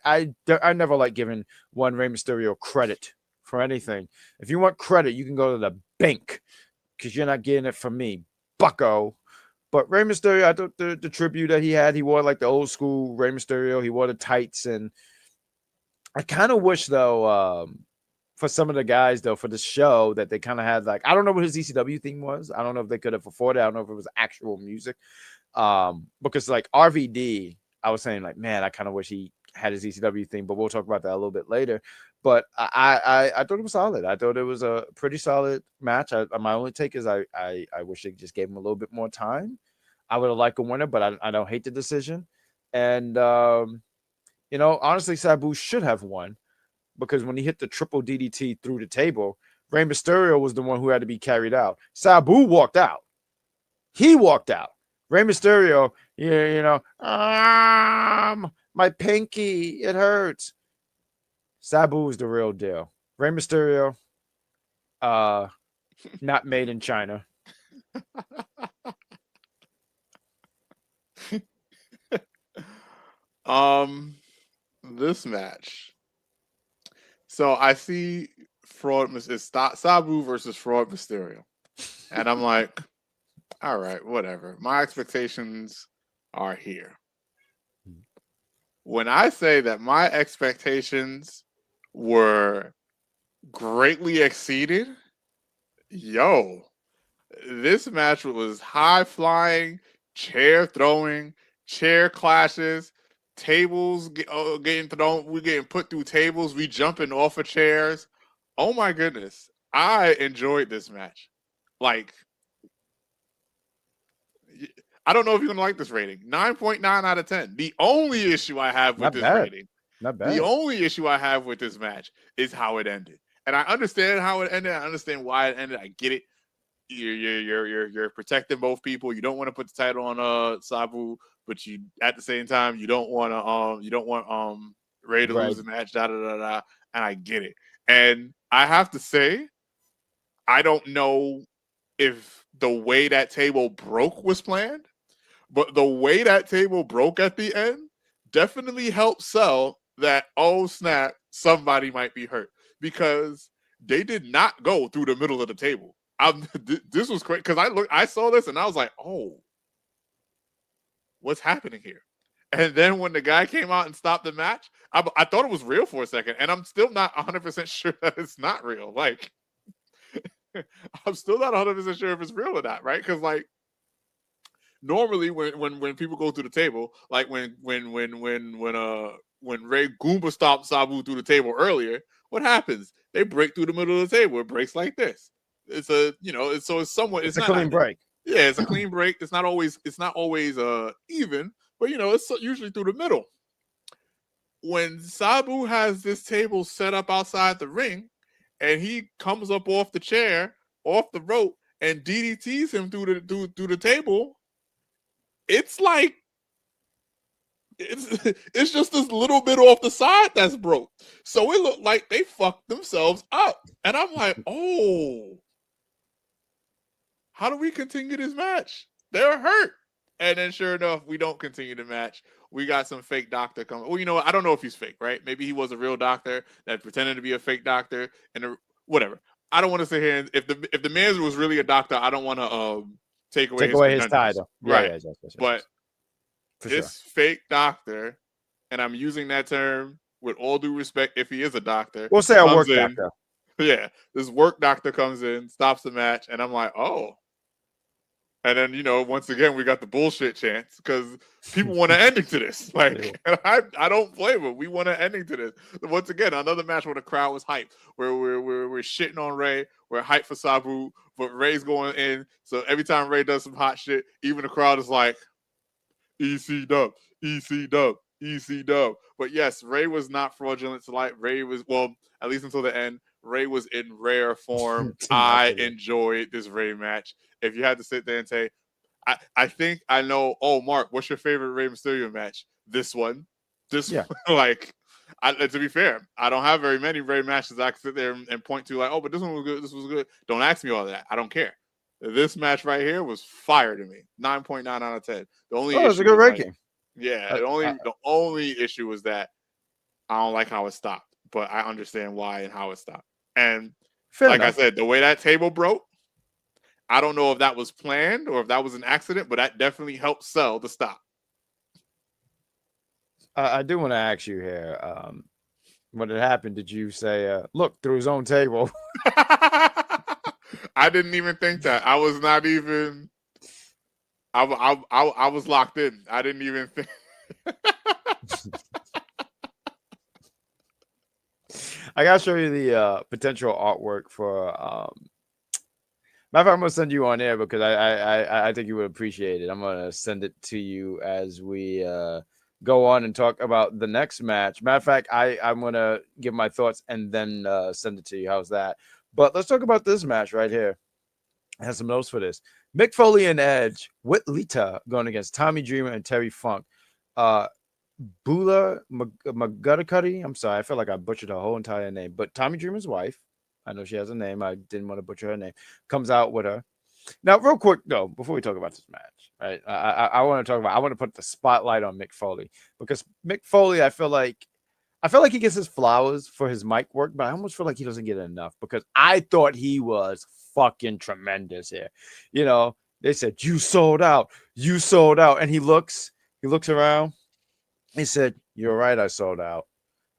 I never like giving one Rey Mysterio credit for anything. If you want credit, you can go to the bank because you're not getting it from me, bucko. But Rey Mysterio, I thought the tribute that he wore like the old school Rey Mysterio. He wore the tights, and I kind of wish though. For some of the guys though for the show that they kind of had, like, I don't know what his ECW theme was. I don't know if they could have afforded it. I don't know if it was actual music. Because like RVD, I was saying like, man, I kind of wish he had his ECW theme, but we'll talk about that a little bit later. But I thought it was solid. I thought it was a pretty solid match. My only take is I wish they just gave him a little bit more time. I would have liked a winner, but I don't hate the decision. And you know, honestly, Sabu should have won. Because when he hit the triple DDT through the table, Rey Mysterio was the one who had to be carried out. Sabu walked out. He walked out. Rey Mysterio, you know, my pinky, it hurts. Sabu is the real deal. Rey Mysterio, not made in China.
This match. So I see it's Sabu versus Fraud Mysterio. And I'm like, all right, whatever. My expectations are here. When I say that my expectations were greatly exceeded, this match was high flying, chair throwing, chair clashes, tables getting thrown. We're getting put through tables. We jumping off of chairs. Oh my goodness. I enjoyed this match. Like, I don't know if you're going to like this rating. 9.9 out of 10. The only issue I have with this rating,
not bad.
The only issue I have with this match is how it ended. And I understand how it ended. I understand why it ended. I get it. You're protecting both people. You don't want to put the title on Sabu, but you at the same time you don't want Ray to lose the match. And I get it. And I have to say, I don't know if the way that table broke was planned, but the way that table broke at the end definitely helped sell that, oh snap, somebody might be hurt, because they did not go through the middle of the table. This was crazy because I saw this and I was like, oh, what's happening here? And then when the guy came out and stopped the match, I thought it was real for a second, and I'm still not 100% sure that it's not real. Like, I'm still not 100% sure if it's real or not, right? Because like, normally when people go through the table, like when Ray Goomba stopped Sabu through the table earlier, what happens? They break through the middle of the table. It breaks like this. It's a, it's somewhat.
It's a clean break.
Yeah, it's a clean break. It's not always even, but it's usually through the middle. When Sabu has this table set up outside the ring, and he comes up off the chair, off the rope, and DDTs him through the table, it's like it's just this little bit off the side that's broke. So it looked like they fucked themselves up. And I'm like, oh, how do we continue this match? They're hurt. And then sure enough, we don't continue the match. We got some fake doctor coming. Well, you know what? I don't know if he's fake, right? Maybe he was a real doctor that pretended to be a fake doctor, and whatever. I don't want to sit here and if the man was really a doctor, I don't want to take away his
title.
right.
Yes.
But
For
this
sure.
fake doctor, and I'm using that term with all due respect if he is a doctor,
We'll say a
comes
work
in.
doctor.
Yeah, this work doctor comes in, stops the match, and I'm like, oh. And then, once again, we got the bullshit chance because people want an ending to this. Like, I don't blame them. We want an ending to this. Once again, another match where the crowd was hyped, where we're shitting on Ray, we're hyped for Sabu, but Ray's going in. So every time Ray does some hot shit, even the crowd is like, EC dub, EC dub, EC dub. But yes, Ray was not fraudulent tonight. Ray was, well, at least until the end, Ray was in rare form. I enjoyed this Ray match. If you had to sit there and say, I think I know, oh, Mark, what's your favorite Rey Mysterio match? This one. One. Like, to be fair, I don't have very many Rey matches I can sit there and point to like, oh, but this one was good, this was good. Don't ask me all that. I don't care. This match right here was fire to me. 9.9 out of 10. The only issue
it's a good ranking.
Like, the only issue was that I don't like how it stopped, but I understand why and how it stopped. And fair enough. I said, the way that table broke, I don't know if that was planned or if that was an accident, but that definitely helped sell the stop.
I do want to ask you here, when it happened, did you say, look, through his own table?
I didn't even think that. I was not even. I was locked in. I didn't even think.
I gotta show you the potential artwork for. Matter of fact, I'm gonna send you on air because I think you would appreciate it. I'm gonna send it to you as we go on and talk about the next match. Matter of fact, I'm gonna give my thoughts and then send it to you. How's that? But let's talk about this match right here. I have some notes for this. Mick Foley and Edge with Lita going against Tommy Dreamer and Terry Funk. Bula McGutticuddy. I'm sorry, I feel like I butchered her whole entire name. But Tommy Dreamer's wife, I know she has a name. I didn't want to butcher her name. Comes out with her. Now, real quick though, before we talk about this match, right? I want to talk about. I want to put the spotlight on Mick Foley because Mick Foley, I feel like he gets his flowers for his mic work, but I almost feel like he doesn't get enough because I thought he was fucking tremendous here. They said, you sold out, and he looks around. He said, you're right, I sold out.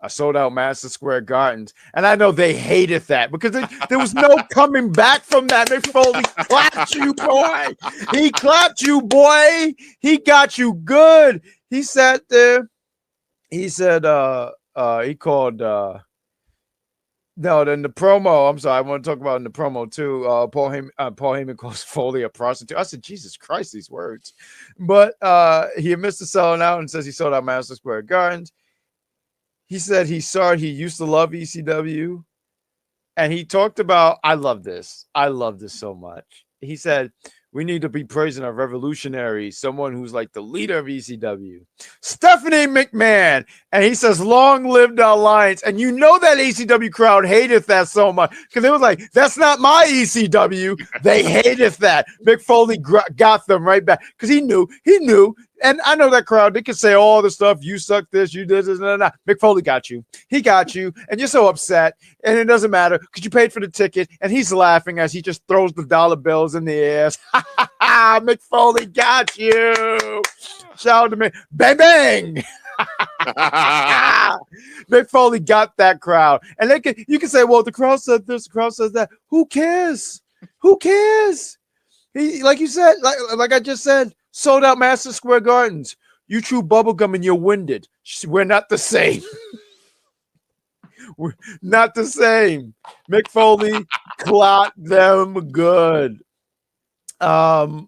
I sold out Madison Square Gardens. And I know they hated that because there was no coming back from that. Mick Foley clapped you, boy. He clapped you, boy. He got you good. He sat there. He said, he called, no, then the promo, I'm sorry, I want to talk about in the promo too. Paul Heyman calls Foley a prostitute. I said, Jesus Christ, these words. But he admits to selling out and says he sold out Madison Square Gardens. He said he's sorry. He used to love ECW. And he talked about, I love this so much. He said, we need to be praising a revolutionary, someone who's like the leader of ECW, Stephanie McMahon. And he says, long live the Alliance. And you know that ECW crowd hated that so much because it was like, that's not my ECW. They hated that. Mick Foley got them right back because he knew. And I know that crowd, they can say all the stuff. You suck this, you did this, no. Mick Foley got you. He got you. And you're so upset. And it doesn't matter because you paid for the ticket. And he's laughing as he just throws the dollar bills in the air. Mick Foley got you. Shout out to me. Bang, bang. Mick Foley got that crowd. And you can say, well, the crowd said this, the crowd says that. Who cares? He, like you said, like I just said, sold out Madison Square Gardens. You chew bubblegum and you're winded. We're not the same. We're not the same. Mick Foley clocked them good. Edge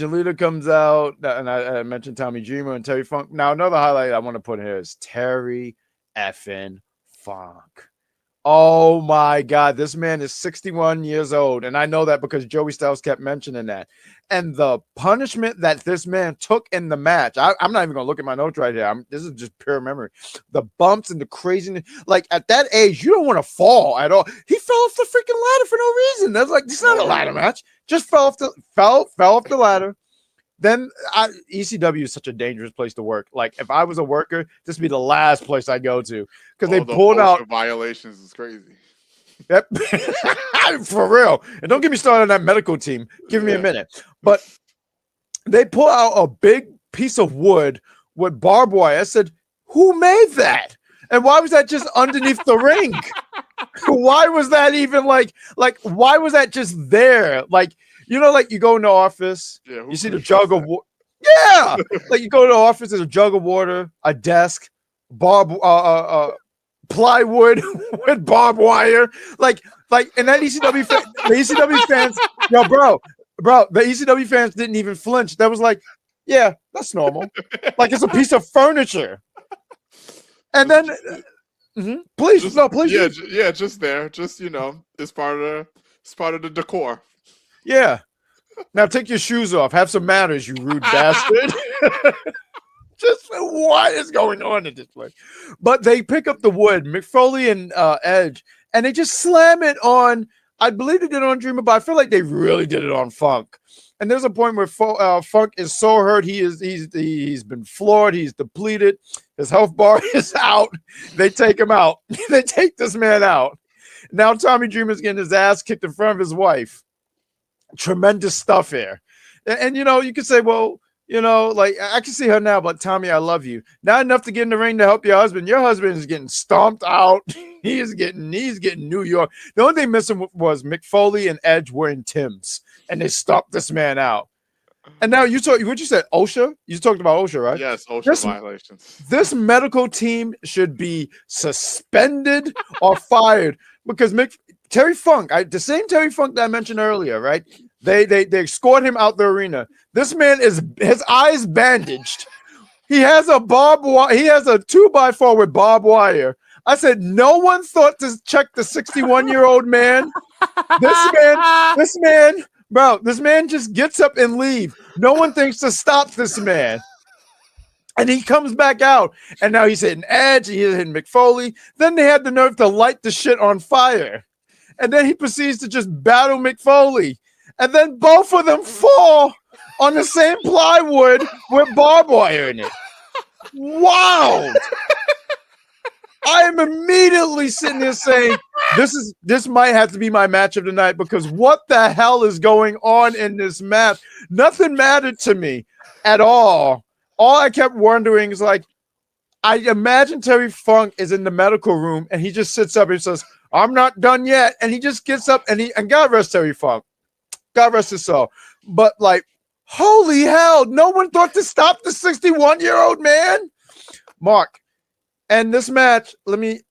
and Lita comes out, and I mentioned Tommy Dreamer and Terry Funk. Now, another highlight I want to put in here is Terry effing Funk. Oh my God, this man is 61 years old. And I know that because Joey Styles kept mentioning that. And the punishment that this man took in the match, I'm not even going to look at my notes right here. This is just pure memory. The bumps and the craziness. Like at that age, you don't want to fall at all. He fell off the freaking ladder for no reason. That's like, it's not a ladder match. Just fell off the ladder. Then ECW is such a dangerous place to work. Like if I was a worker, this would be the last place I go to because they pulled out
violations is crazy.
Yep, for real. And don't get me started on that medical team. Give me a minute. But they pull out a big piece of wood with barbed wire. I said, who made that? And why was that just underneath the ring? Why was that even like why was that just there? Like, like you go in the office, you see the jug of water. Yeah, like you go to the office, there's a jug of water, a desk, plywood with barbed wire, like, and that ECW the ECW fans, yo, bro, the ECW fans didn't even flinch. That was like, yeah, that's normal. Like it's a piece of furniture. And then, please, please,
yeah, just there, just it's part of the decor.
Yeah. Now take your shoes off. Have some manners, you rude bastard. Just what is going on at this place? But they pick up the wood, McFoley and Edge, and they just slam it on. I believe they did it on Dreamer, but I feel like they really did it on Funk. And there's a point where Funk is so hurt, he's been floored, he's depleted, his health bar is out. They take him out. They take this man out. Now Tommy Dreamer's getting his ass kicked in front of his wife. Tremendous stuff here. And you could say, well, like I can see her now, but Tommy, I love you. Not enough to get in the ring to help your husband. Your husband is getting stomped out. He's getting New York. The only thing missing was McFoley and Edge wearing Timbs, and they stomped this man out. And now what you said, OSHA? You talked about OSHA, right?
Yes, OSHA violations.
This medical team should be suspended or fired because Terry Funk, the same Terry Funk that I mentioned earlier, right? They escort him out the arena. This man his eyes bandaged. He has a 2x4 with barbed wire. I said, no one thought to check the 61-year-old man. This man just gets up and leave. No one thinks to stop this man. And he comes back out, and now he's hitting Edge, he's hitting McFoley. Then they had the nerve to light the shit on fire. And then he proceeds to just battle McFoley. And then both of them fall on the same plywood with barbed wire in it. Wow. I am immediately sitting there saying, this might have to be my match of the night, because what the hell is going on in this match? Nothing mattered to me at all. All I kept wondering is, like, I imagine Terry Funk is in the medical room and he just sits up and says, I'm not done yet. And he just gets up and God rest Terry Funk. God rest his soul. But, like, holy hell, no one thought to stop the 61-year-old man. Mark, and this match, let me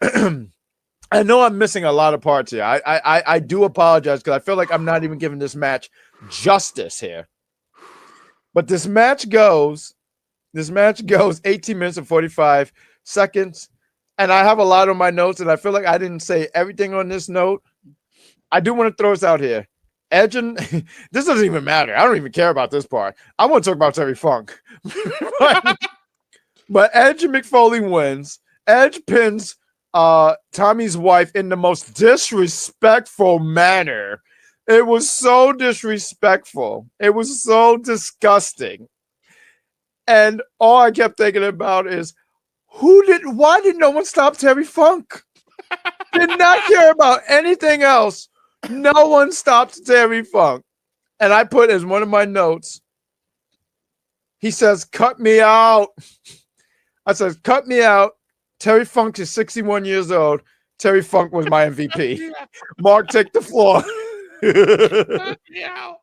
I know I'm missing a lot of parts here. I do apologize because I feel like I'm not even giving this match justice here. But this match goes 18 minutes and 45 seconds. And I have a lot on my notes, and I feel like I didn't say everything on this note. I do want to throw this out here. Edge and this doesn't even matter. I don't even care about this part. I want to talk about Terry Funk. but Edge and McFoley wins. Edge pins Tommy's wife in the most disrespectful manner. It was so disrespectful. It was so disgusting. And all I kept thinking about is, why did no one stop Terry Funk? Did not care about anything else. No one stopped Terry Funk. And I put as one of my notes, he says, cut me out. I said, cut me out. Terry Funk is 61 years old. Terry Funk was my MVP. Mark, take the floor.
Cut me out.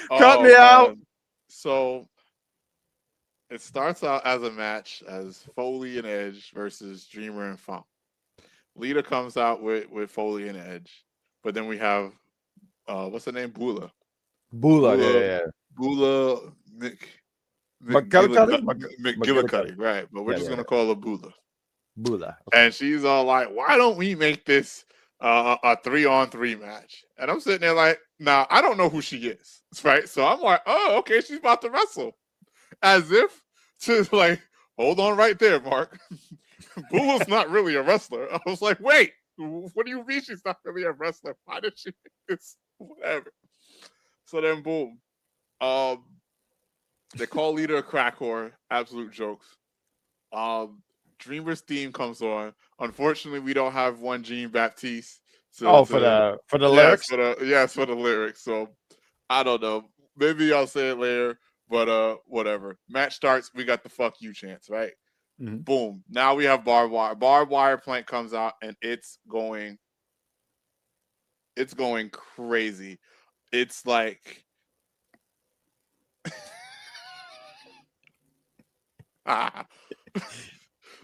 Cut me out.
So it starts out as a match as Foley and Edge versus Dreamer and Funk. Lita comes out with Foley and Edge. But then we have, what's the name? Bula,
yeah.
Bula McGillicuddy, right? But we're just going to call her Bula.
Okay.
And she's all like, why don't we make this a 3-on-3 match? And I'm sitting there like, nah, I don't know who she is, right? So I'm like, oh, okay, she's about to wrestle. As if to, like, hold on right there, Mark. Bula's not really a wrestler. I was like, wait, what do you mean she's not really a wrestler? Why did she make this? Whatever. So then, boom. They call Lita a crack whore. Absolute jokes. Dreamer's theme comes on. Unfortunately, we don't have one Jean Baptiste.
For the lyrics?
For the lyrics. So I don't know. Maybe I'll say it later. But whatever. Match starts. We got the fuck you chance, right?
Mhm.
Boom. Now we have barbed wire. Barbed wire plank comes out, and it's going crazy. It's like the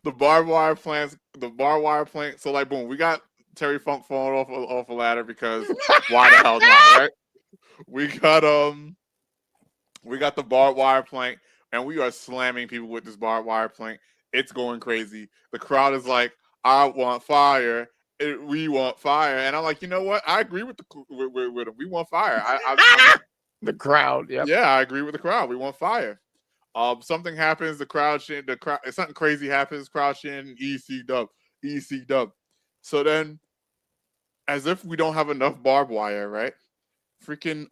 barbed wire plank. So like, boom, we got Terry Funk falling off a ladder because why the hell not, right? We got the barbed wire plank, and we are slamming people with this barbed wire plank. It's going crazy. The crowd is like, "I want fire. We want fire." And I'm like, you know what? I agree with with him. We want fire.
The crowd. Yep.
Yeah, I agree with the crowd. We want fire. Something happens. The crowd shit. The crowd. Something crazy happens. Crowd shit. EC dub. So then, as if we don't have enough barbed wire, right? Freaking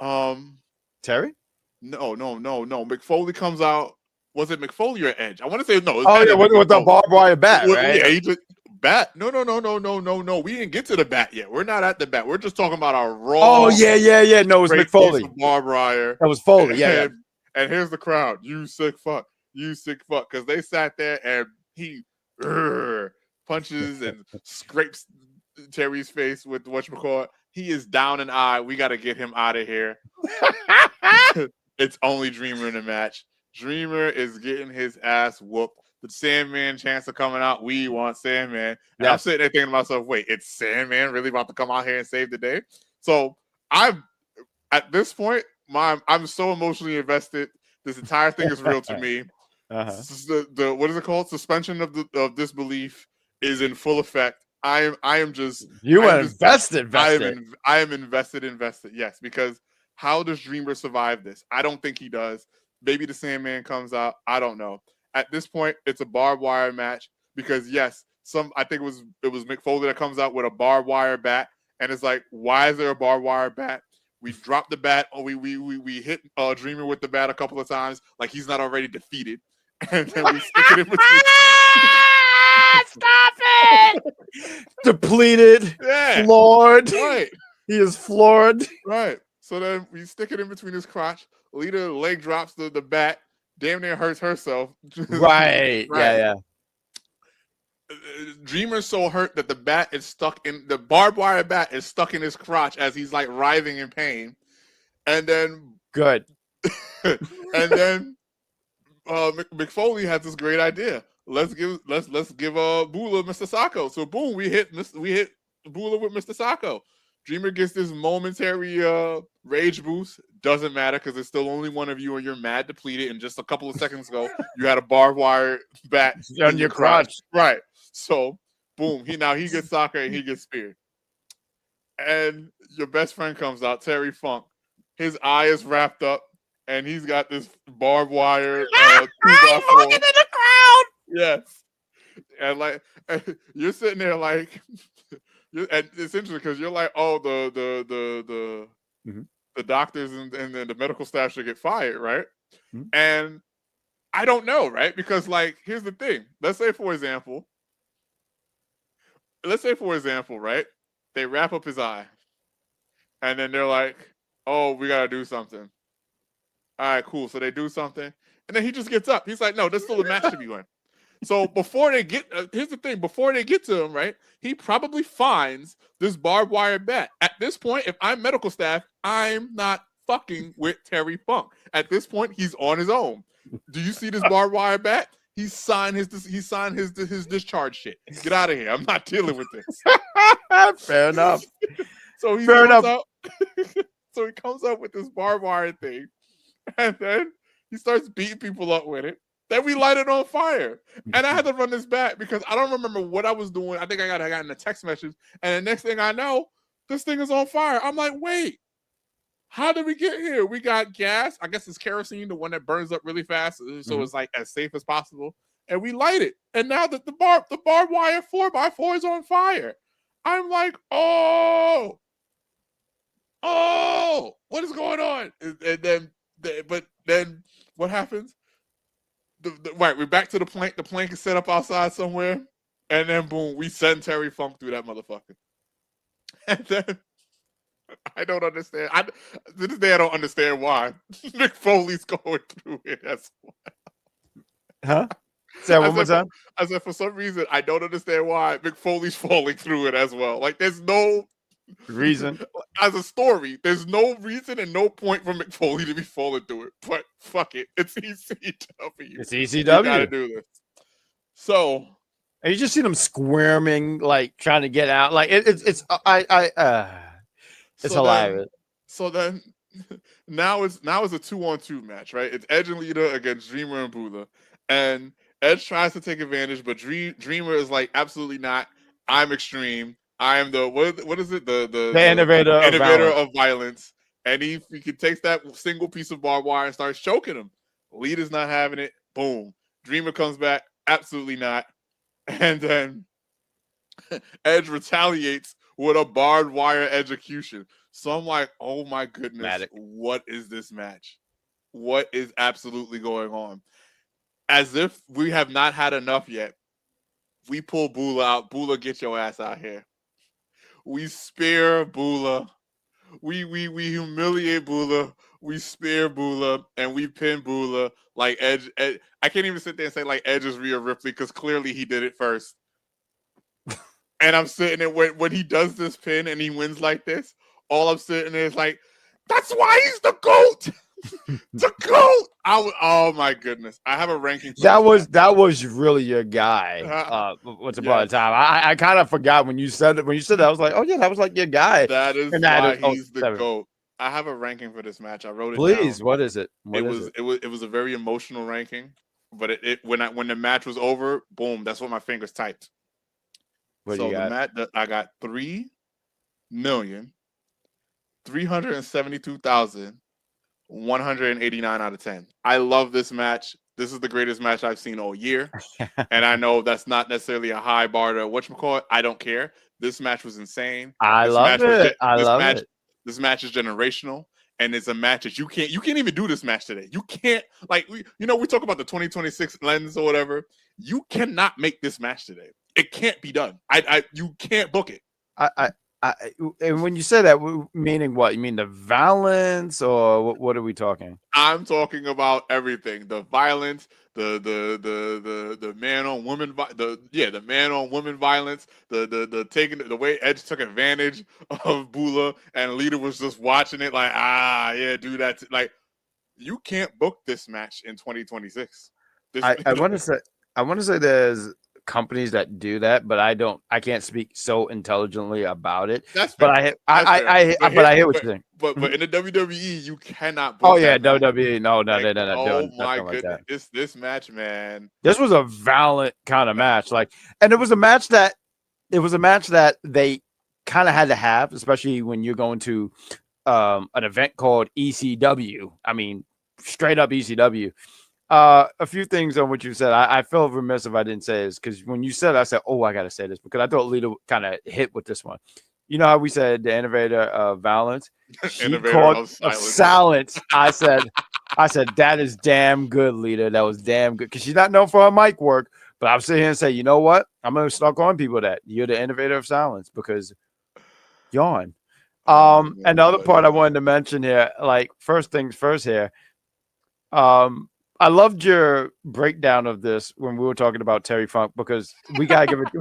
Terry?
No. McFoley comes out. Was it McFoley or Edge? I want to say no.
Oh yeah, with the barbed wire bat, right?
Yeah, he just bat. No. We didn't get to the bat yet. We're not at the bat. We're just talking about our raw.
Oh yeah. No, it was McFoley.
Barbed wire.
That was Foley. Yeah.
And here's the crowd. You sick fuck. Because they sat there and he punches and scrapes Terry's face with whatchamacallit. He is down an eye. We got to get him out of here. It's only Dreamer in the match. Dreamer is getting his ass whooped. The Sandman chants are coming out. We want Sandman. And I'm sitting there thinking to myself, wait, it's Sandman really about to come out here and save the day? So at this point, I'm so emotionally invested. This entire thing is real to me. The what is it called? Suspension of disbelief is in full effect. I am just
invested.
I am invested. Yes, because how does Dreamer survive this? I don't think he does. Maybe the Sandman comes out. I don't know. At this point, it's a barbed wire match because yes, I think it was McFoley that comes out with a barbed wire bat, and it's like, why is there a barbed wire bat? We dropped the bat. Oh, we hit Dreamer with the bat a couple of times, like he's not already defeated, and then we stick it in between.
Stop it! Depleted.
Yeah.
Floored.
Right.
He is floored.
Right. So then we stick it in between his crotch. Lita leg drops the bat. Damn near hurts herself.
Right. Yeah.
Dreamer's so hurt that the barbed wire bat is stuck in his crotch as he's like writhing in pain. And then
good.
And then McFoley has this great idea. Let's give Bula Mr. Sacco. So boom, we hit Bula with Mr. Sacco. Dreamer gets this momentary rage boost. Doesn't matter because there's still only one of you and you're mad depleted. And just a couple of seconds ago, you had a barbed wire bat
on your crotch.
Right. So boom, he gets Sacco and he gets speared. And your best friend comes out, Terry Funk. His eye is wrapped up and he's got this barbed wire 2x4.
Looking at the crowd.
Yes. And you're sitting there like and it's interesting because you're like, oh, the doctors and the medical staff should get fired, right? Mm-hmm. And I don't know, right? Because here's the thing. Let's say for example, right? They wrap up his eye, and then they're like, oh, we gotta do something. All right, cool. So they do something, and then he just gets up. He's like, no, there's still a match to be won. So before they get, here's the thing, before they get to him, right, he probably finds this barbed wire bat. At this point, if I'm medical staff, I'm not fucking with Terry Funk. At this point, he's on his own. Do you see this barbed wire bat? He signed his discharge shit. Get out of here. I'm not dealing with this.
Fair enough.
So he comes up with this barbed wire thing, and then he starts beating people up with it. Then we light it on fire. And I had to run this back because I don't remember what I was doing. I think I got in a text message. And the next thing I know, this thing is on fire. I'm like, wait, how did we get here? We got gas. I guess it's kerosene, the one that burns up really fast. So it's as safe as possible. And we light it. And now that the barbed wire 4x4 is on fire. I'm like, oh, what is going on? But then what happens? Right, we're back to the plank. The plank is set up outside somewhere, and then boom, we send Terry Funk through that motherfucker. And then I don't understand. To this day I don't understand why Mick Foley's going through it as well.
Huh? Say that
I
one more
said, for,
time.
I said for some reason I don't understand why Mick Foley's falling through it as well. Like there's no
Reason.
as a story, there's no reason and no point for Mick Foley to be falling through it. But fuck it, it's ECW.
It's
We
ECW.
gotta do this. So
And you just see them squirming, like trying to get out. Like it's hilarious.
So then now it's a 2-on-2 match, right? It's Edge and Lita against Dreamer and Bula. And Edge tries to take advantage, but Dreamer is like, absolutely not. I'm extreme. I am the what is it? The
innovator
of violence. And he takes that single piece of barbed wire and starts choking him. Lita's not having it. Boom. Dreamer comes back. Absolutely not. And then Edge retaliates with a barbed wire execution. So I'm like, oh my goodness, what is this match? What is absolutely going on? As if we have not had enough yet. We pull Bula out. Bula, get your ass out here. We spear Bula. We humiliate Bula. We spear Bula, and we pin Bula like Edge. I can't even sit there and say like Edge is Rhea Ripley because clearly he did it first. And I'm sitting there when he does this pin and he wins like this. All I'm sitting there is like, that's why he's the GOAT. The GOAT. Oh my goodness. I have a ranking.
That was really your guy. Once upon a time. I kind of forgot when you said it. When you said that, I was like, oh yeah, that was like your guy.
That is why he's the GOAT. I have a ranking for this match. I wrote it down.
Please, what is it?
It was a very emotional ranking, but when the match was over, boom, that's what my fingers typed.
What
so the match I got 3,372,189 out of 10. I love this match. This is the greatest match I've seen all year. And I know that's not necessarily a high bar to whatchamacallit. I don't care. This match was insane.
I love it.
This match is generational. And it's a match that you can't even do this match today. You can't, like, we talk about the 2026 lens or whatever. You cannot make this match today. It can't be done. You can't book it.
And when you say that, meaning what? You mean the violence, or what are we talking?
I'm talking about everything: the violence, the man on woman, the man on woman violence, the taking the way Edge took advantage of Bula, and Lita was just watching it like, do that. Like, you can't book this match in 2026.
I want to say there's companies that do that, but I can't speak so intelligently about it.
That's
fair.
But
I hear what you're saying.
But in the WWE, you cannot.
Oh yeah, WWE. No, they're not
doing. Oh my
goodness,
like this match, man.
This was a violent kind of match, and it was a match that they kind of had to have, especially when you're going to an event called ECW. I mean, straight up ECW. A few things on what you said. I feel remiss if I didn't say this, because when you said it, I said, oh, I got to say this, because I thought Lita kind of hit with this one. You know how we said the innovator of violence? She called of silence. I said, that is damn good, Lita. That was damn good. Because she's not known for her mic work. But I'm sitting here and say, you know what? I'm going to start calling people that. You're the innovator of silence, because yawn. And the other part I wanted to mention here, like, first things first here. I loved your breakdown of this when we were talking about Terry Funk, because we gotta give it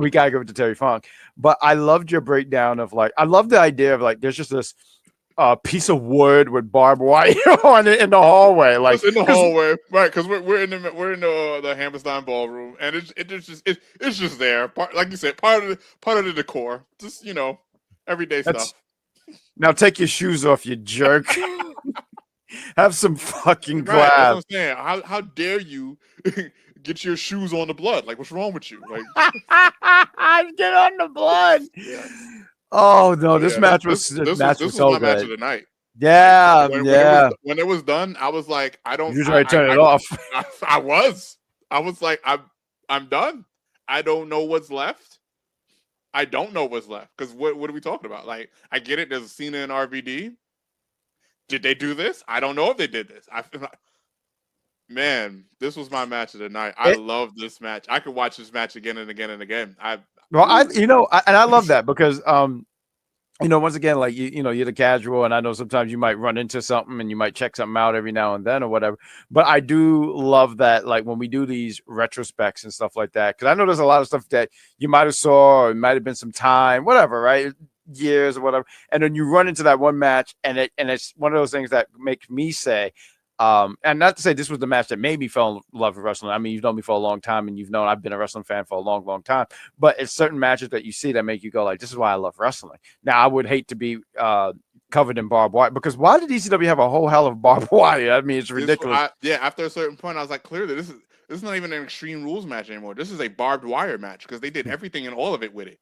to Terry Funk. But I loved your breakdown of, like, I love the idea of, like, there's just this piece of wood with barbed wire on it in the hallway, like
it's in the hallway, right? Because we're in the Hammerstein Ballroom, and it's just there, like you said, part of the decor, just everyday stuff.
Now take your shoes off, you jerk. Have some fucking class.
Right, that's what I'm saying. How dare you get your shoes on the blood? Like, what's wrong with you? Like,
get on the blood. Yeah. Oh no, this match was so good.
Match of the night.
Yeah,
when it was done, I was like, I don't.
You try to turn it off.
I was like, I'm done. I don't know what's left. I don't know what's left, because what are we talking about? Like, I get it. There's a Cena and RVD. Did they do this? I don't know if they did this. I feel like, man, this was my match of the night. I love this match. I could watch this match again and again and again.
I love that, because once again, like you're the casual, and I know sometimes you might run into something and you might check something out every now and then or whatever. But I do love that, like when we do these retrospects and stuff like that, because I know there's a lot of stuff that you might have saw or it might have been some time, whatever, right? Years or whatever, and then you run into that one match, and it's one of those things that makes me say, and not to say this was the match that made me fall in love with wrestling. I mean, you've known me for a long time, and you've known I've been a wrestling fan for a long, long time. But it's certain matches that you see that make you go like, "This is why I love wrestling." Now, I would hate to be covered in barbed wire, because why did ECW have a whole hell of barbed wire? I mean, it's ridiculous.
After a certain point, I was like, clearly this is not even an Extreme Rules match anymore. This is a barbed wire match because they did everything and all of it with it,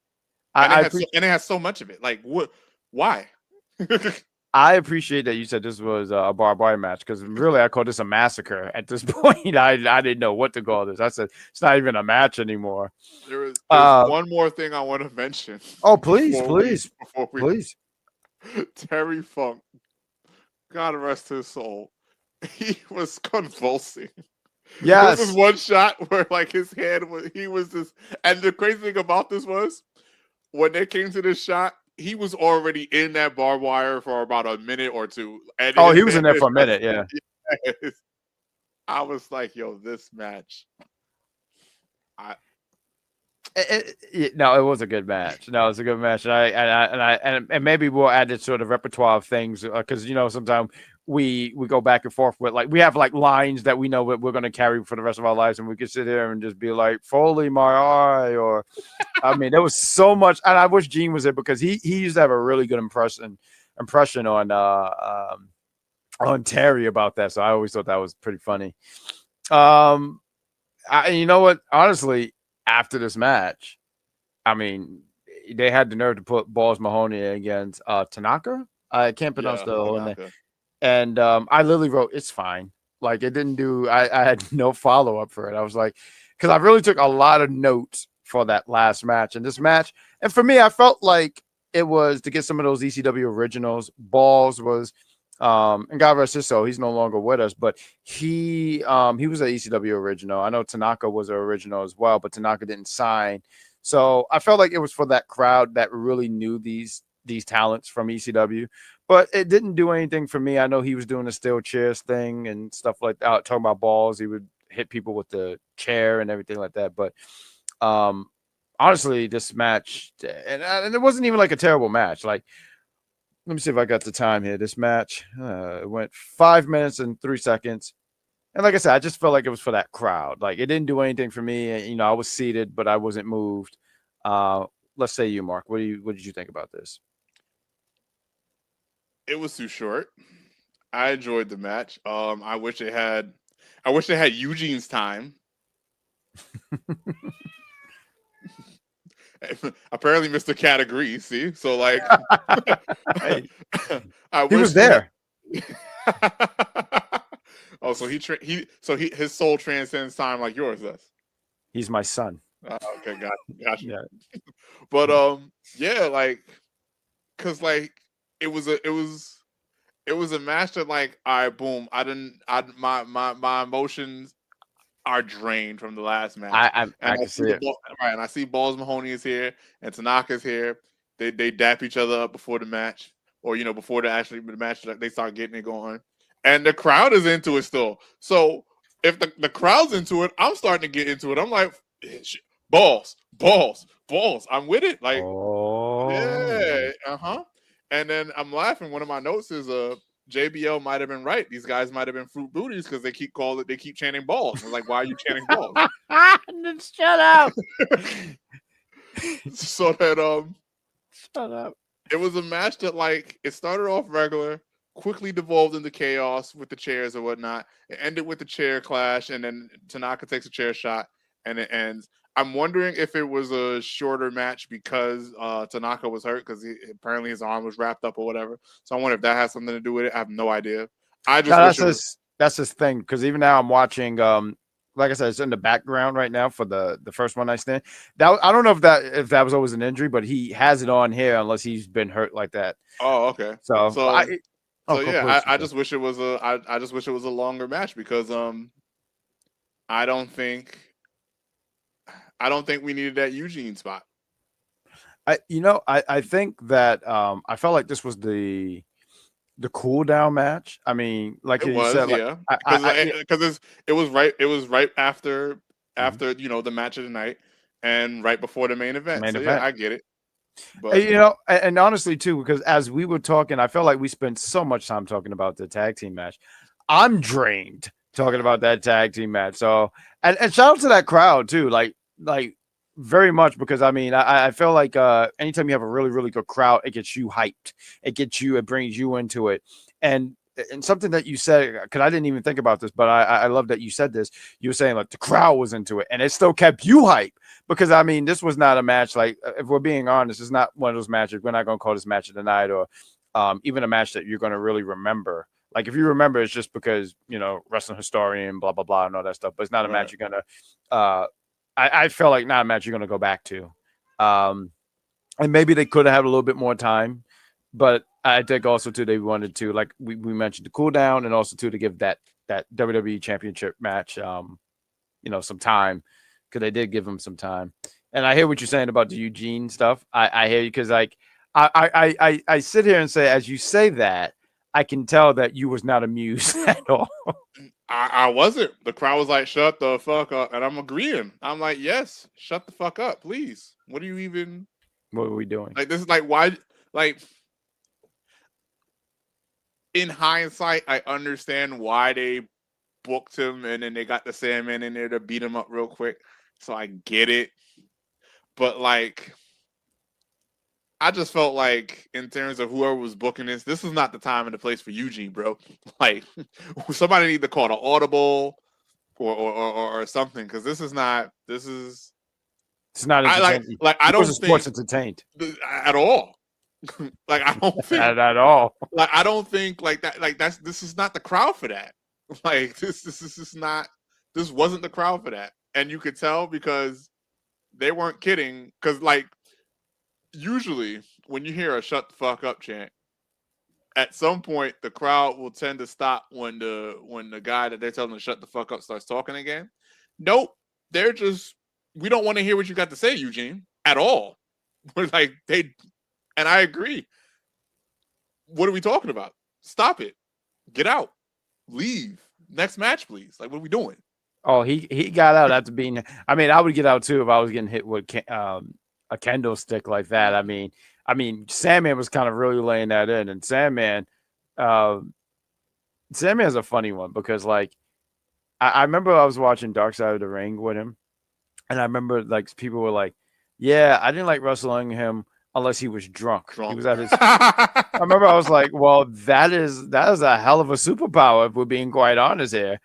and it has so much of it. Like, what? Why?
I appreciate that you said this was a barbed wire match, because really I call this a massacre at this point. I didn't know what to call this. I said it's not even a match anymore.
There's one more thing I want to mention.
Oh, please.
Terry Funk, God rest his soul, he was convulsing.
Yes.
This was one shot where like his hand was just, and the crazy thing about this was when they came to this shot, he was already in that barbed wire for about a minute or two. And
he was in there for a minute, yeah.
Yes. I was like, yo, this match.
It was a good match. No, it's a good match. And maybe we'll add this sort of repertoire of things, because sometimes we go back and forth with, like, we have like lines that we know what we're going to carry for the rest of our lives, and we could sit here and just be like, Foley, my eye, or I mean, there was so much, and I wish Gene was there, because he used to have a really good impression on Terry about that. So I always thought that was pretty funny. You know what? Honestly, after this match, I mean, they had the nerve to put Balls Mahoney against Tanaka. I can't pronounce the whole name. And I literally wrote, it's fine. Like, it didn't do, I had no follow-up for it. I was like, because I really took a lot of notes for that last match. And this match, and for me, I felt like it was to get some of those ECW originals. Balls was, and God rest his soul, he's no longer with us, but he was an ECW original. I know Tanaka was an original as well, but Tanaka didn't sign. So I felt like it was for that crowd that really knew these talents from ECW, but it didn't do anything for me. I know he was doing the steel chairs thing and stuff like that. Talking about Balls, he would hit people with the chair and everything like that. But honestly, this match, and it wasn't even like a terrible match. Like, let me see if I got the time here. This match went 5 minutes and 3 seconds. And like I said, I just felt like it was for that crowd. Like, it didn't do anything for me. I was seated, but I wasn't moved. Let's say you, Mark. What did you think about this?
It was too short. I enjoyed the match. I wish they had Eugene's time. Apparently, Mr. Cat agrees. See, so like,
he was there.
Oh, so his soul transcends time like yours does.
He's my son.
Okay, got you.
Yeah.
But yeah, like, cause like it was a match that, like, all right, boom. My emotions are drained from the last match.
I can see it.
Right, and I see Balls Mahoney is here and Tanaka's here. They dap each other up before the match, or before the match, they start getting it going, and the crowd is into it still. So if the crowd's into it, I'm starting to get into it. I'm like, balls. I'm with it. Like, yeah, And then I'm laughing. One of my notes is JBL might have been right. These guys might have been fruit booties because they keep chanting balls. I'm like, why are you chanting balls?
Shut up.
So that
shut up.
It was a match that, like, it started off regular, quickly devolved into chaos with the chairs or whatnot. It ended with the chair clash, and then Tanaka takes a chair shot, and it ends. I'm wondering if it was a shorter match because Tanaka was hurt, because apparently his arm was wrapped up or whatever. So I wonder if that has something to do with it. I have no idea.
That's his thing, because even now I'm watching. Like I said, it's in the background right now for the first One Night Stand. I don't know if that was always an injury, but he has it on here unless he's been hurt like that.
Oh, okay. I just wish it was a longer match, because I don't think we needed that Eugene spot.
I think that I felt like this was the cool down match. I mean, like
It
you
was,
said, like
yeah,
I
because it was right after
Mhm.
the match of the night and right before the main event.
Main
So yeah,
event.
I get it. But
And honestly too, because as we were talking, I felt like we spent so much time talking about the tag team match. I'm drained talking about that tag team match. So and shout out to that crowd too, like very much because I mean I feel like anytime you have a really really good crowd, it gets you hyped, it brings you into it, and something that you said because I didn't even think about this, but I love that you said this. You were saying like the crowd was into it, and it still kept you hyped because I mean this was not a match like if we're being honest, it's not one of those matches. We're not going to call this match of the night or even a match that you're going to really remember. Like if you remember, it's just because wrestling historian, blah blah blah, and all that stuff. But it's not a match
right.
you're gonna. I feel like not a match you're gonna go back to. And maybe they could have had a little bit more time, but I think also too they wanted to like we mentioned the cool down and also too to give that WWE Championship match some time because they did give him some time. And I hear what you're saying about the Eugene stuff. I hear you because like I sit here and say as you say that. I can tell that you was not amused at all.
I wasn't. The crowd was like, "Shut the fuck up," and I'm agreeing. I'm like, "Yes, shut the fuck up, please." What are you even
What are we doing?
like? This is like why? Like in hindsight, I understand why they booked him and then they got the Sandman in there to beat him up real quick. So I get it, but like I just felt like in terms of whoever was booking this is not the time and the place for Eugene, bro. Like somebody need to call an audible or something because this is not. This is
It's not entertaining.
I
It
don't
wasn't sports
think
entertained
at all. Like I don't think
at all.
like I don't think like that. Like this is not the crowd for that. Like this is not. This wasn't the crowd for that, and you could tell because they weren't kidding. Because like usually when you hear a "shut the fuck up" chant, at some point the crowd will tend to stop when the guy that they're telling to shut the fuck up starts talking again. Nope, they're just we don't want to hear what you got to say, Eugene, at all. We're like and I agree. What are we talking about? Stop it. Get out. Leave. Next match, please. Like, what are we doing?
Oh, he got out after being. I mean, I would get out too if I was getting hit with a kendo stick like that. I mean, Sandman was kind of really laying that in, and Sandman's a funny one because like I remember I was watching Dark Side of the Ring with him, and I remember like people were like, "Yeah, I didn't like wrestling him unless he was drunk. He was at his." I remember I was like, "Well, that is a hell of a superpower if we're being quite honest here."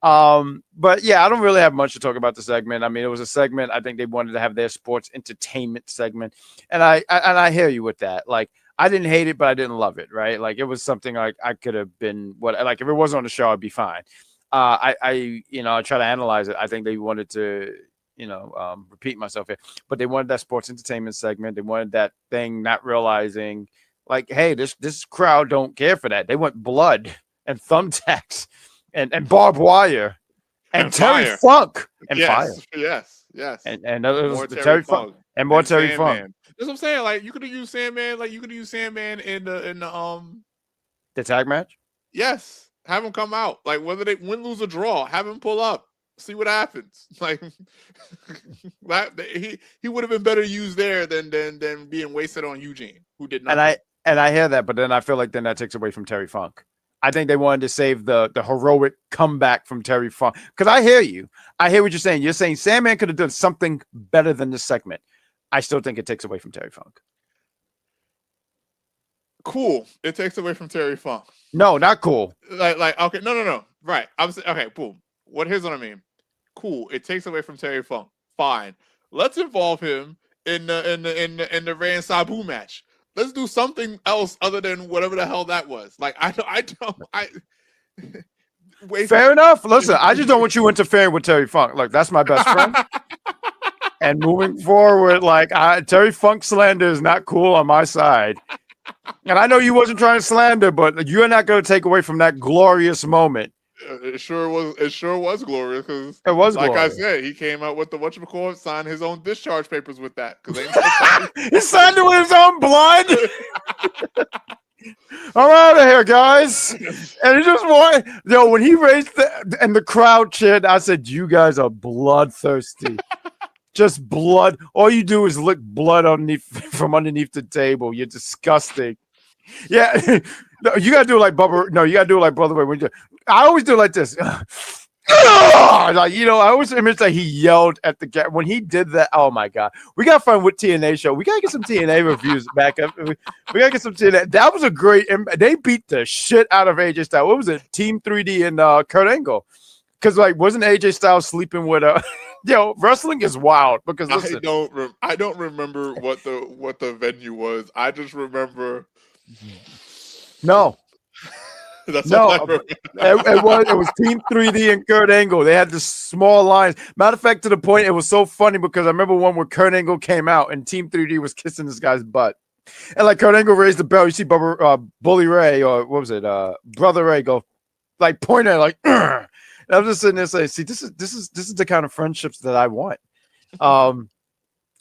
But yeah, I don't really have much to talk about the segment. I mean, it was a segment. I think they wanted to have their sports entertainment segment, and I hear you with that. Like, I didn't hate it, but I didn't love it. Right? Like, it was something like I could have been what like if it wasn't on the show, I'd be fine. I try to analyze it. I think they wanted to repeat myself here, but they wanted that sports entertainment segment. They wanted that thing, not realizing like, hey, this crowd don't care for that. They want blood and thumbtacks and barbed wire and Terry
fire.
Funk and fire.
Yes.
And it was the Terry Funk and more Terry Funk.
That's what I'm saying. Like you could have used Sandman. Like you could have used Sandman in
the tag match.
Yes, have him come out. Like whether they win, lose, or draw, have him pull up. See what happens. Like he would have been better used there than being wasted on Eugene, who did nothing.
And I hear that, but then I feel like then that takes away from Terry Funk. I think they wanted to save the heroic comeback from Terry Funk. Because I hear you. I hear what you're saying. You're saying Sandman could have done something better than this segment. I still think it takes away from Terry Funk.
Cool. It takes away from Terry Funk.
No, not cool.
Like okay, no. Right. I'm saying okay, boom. Here's what I mean. Cool. It takes away from Terry Funk. Fine. Let's involve him in the Ray and Sabu match. Let's do something else other than whatever the hell that was. Like I don't.
Fair enough. Listen, I just don't want you interfering with Terry Funk. Like that's my best friend. And moving forward, like Terry Funk slander is not cool on my side. And I know you wasn't trying to slander, but you're not going to take away from that glorious moment
It sure was. It sure was glorious because,
It was
like I
glorious.
said, he came out with the whatchamacallit, signed his own discharge papers with that because ain't nobody.
He signed it with his own blood. I'm out of here, guys. And he just wanted, when he raised and the crowd cheered, I said, "You guys are bloodthirsty." Just blood. All you do is lick blood from underneath the table. You're disgusting. Yeah, no, you gotta do it like Bubba. No, you gotta do it like Brother Ray. I always do it like this. Like, I always imagine that he yelled at the guy when he did that. Oh my god, we gotta find what TNA show. We gotta get some TNA reviews back up. We gotta get some TNA. That was a great. They beat the shit out of AJ Styles. What was it? Team 3D and Kurt Angle. Because wasn't AJ Styles sleeping with wrestling is wild. Because listen,
I don't remember what the venue was. I just remember.
No.
That's all I remember.
It was Team 3D and Kurt Angle. They had the small lines. Matter of fact, to the point, it was so funny because I remember one where Kurt Angle came out and Team 3D was kissing this guy's butt. And like Kurt Angle raised the belt. You see Bully Ray, or what was it? Brother Ray go like point at like and I'm just sitting there saying, see, this is the kind of friendships that I want.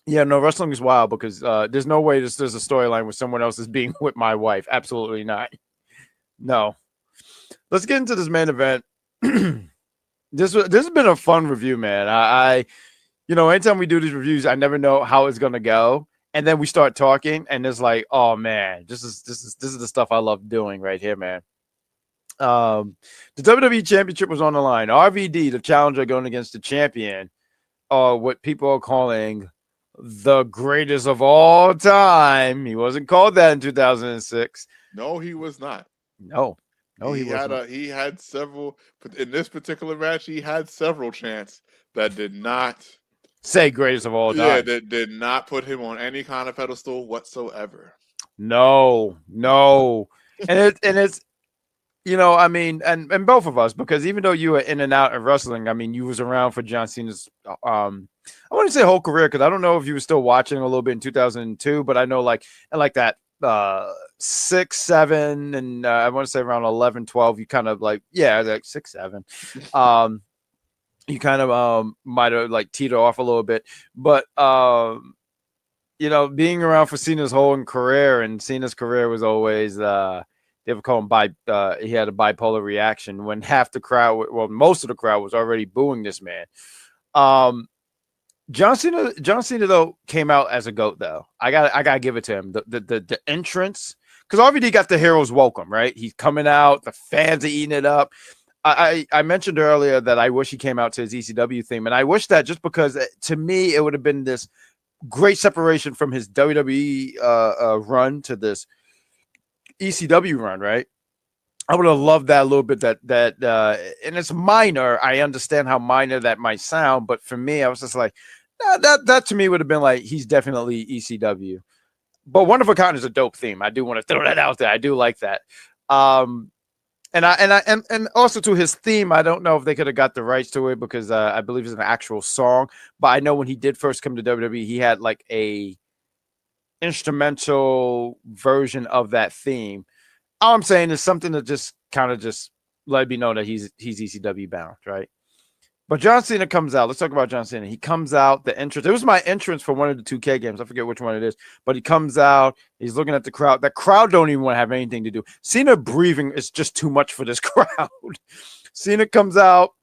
Yeah, no, wrestling is wild because there's no way there's a storyline where someone else is being with my wife. Absolutely not. No. Let's get into this main event. This has been a fun review, man. I anytime we do these reviews, I never know how it's gonna go, and then we start talking, and it's like, oh man, this is the stuff I love doing right here, man. The WWE Championship was on the line. RVD, the challenger, going against the champion, what people are calling the greatest of all time. He wasn't called that in 2006.
No, he was not.
No, he wasn't.
He had several in this particular match. He had several chants that did not
say greatest of all time.
Yeah, that did not put him on any kind of pedestal whatsoever.
No, and it's I mean, and both of us, because even though you were in and out of wrestling, I mean, you was around for John Cena's I want to say whole career, because I don't know if you were still watching a little bit in 2002, but I know like that 6, 7, and I want to say around 11, 12, you kind of like 6, 7. You kind of might have like teetered off a little bit, but being around for Cena's whole career, and Cena's career was always they would call him he had a bipolar reaction when half the crowd, most of the crowd was already booing this man. John Cena though came out as a GOAT though. I gotta give it to him. The entrance, because RVD got the hero's welcome, right? He's coming out, the fans are eating it up. I mentioned earlier that I wish he came out to his ECW theme, and I wish that just because to me it would have been this great separation from his WWE run to this ECW run, right? I would have loved that a little bit. That and it's minor. I understand how minor that might sound, but for me, I was just like, that to me would have been like, he's definitely ECW. But One of a Kind is a dope theme. I do want to throw that out there. I do like that. And also to his theme, I don't know if they could have got the rights to it because I believe it's an actual song. But I know when he did first come to WWE, he had like a instrumental version of that theme. All I'm saying is something that just kind of just let me know that he's ECW bound, right? But John Cena comes out. Let's talk about John Cena. He comes out, the entrance. It was my entrance for one of the 2K games. I forget which one it is. But he comes out. He's looking at the crowd. That crowd don't even want to have anything to do. Cena breathing is just too much for this crowd. Cena comes out.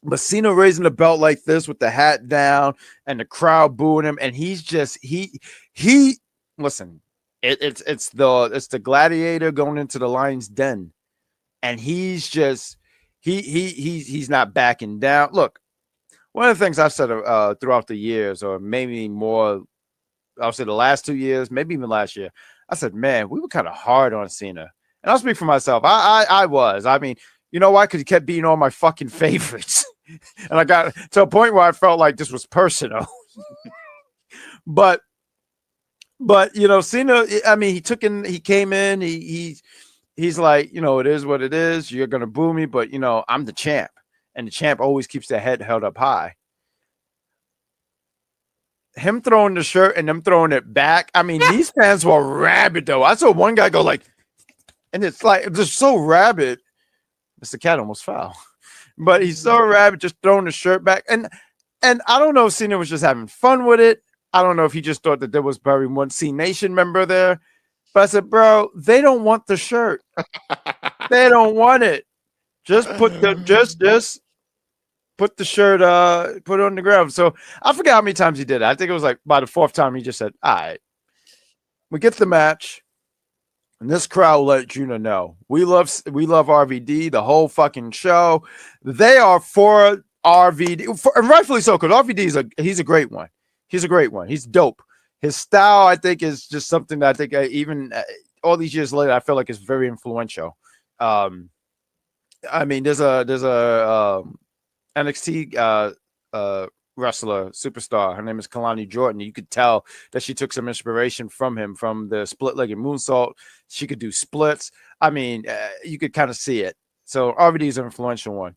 But Cena raising the belt like this with the hat down and the crowd booing him. And he's just, listen, it's the gladiator going into the lion's den. And he's just, he's not backing down. Look, one of the things I've said throughout the years, or maybe more, I'll say the last 2 years, maybe even last year, I said, man, we were kind of hard on Cena. And I'll speak for myself. I was. I mean, you know why? Because he kept beating all my fucking favorites. And I got to a point where I felt like this was personal. But Cena, I mean, he came in, he's like, it is what it is. You're going to boo me, but, I'm the champ. And the champ always keeps their head held up high. Him throwing the shirt and them throwing it back. I mean, these fans were rabid, though. I saw one guy go like, and it's like, just so rabid. Mr. Cat almost fell. But he's so rabid, just throwing the shirt back. And I don't know if Cena was just having fun with it. I don't know if he just thought that there was probably one C Nation member there. But I said, bro, they don't want the shirt. They don't want it. Just put the put the shirt, put it on the ground. So I forget how many times he did it. I think it was like by the fourth time he just said, all right, we get the match. And this crowd let Juno know we love RVD, the whole fucking show. They are for RVD, and rightfully so, because RVD he's a great one. He's a great one. He's dope. His style, I think, is just something that I think even all these years later, I feel like is very influential. I mean, there's a NXT wrestler superstar. Her name is Kalani Jordan. You could tell that she took some inspiration from him, from the split-legged moonsault. She could do splits. I mean, you could kind of see it. So RVD is an influential one.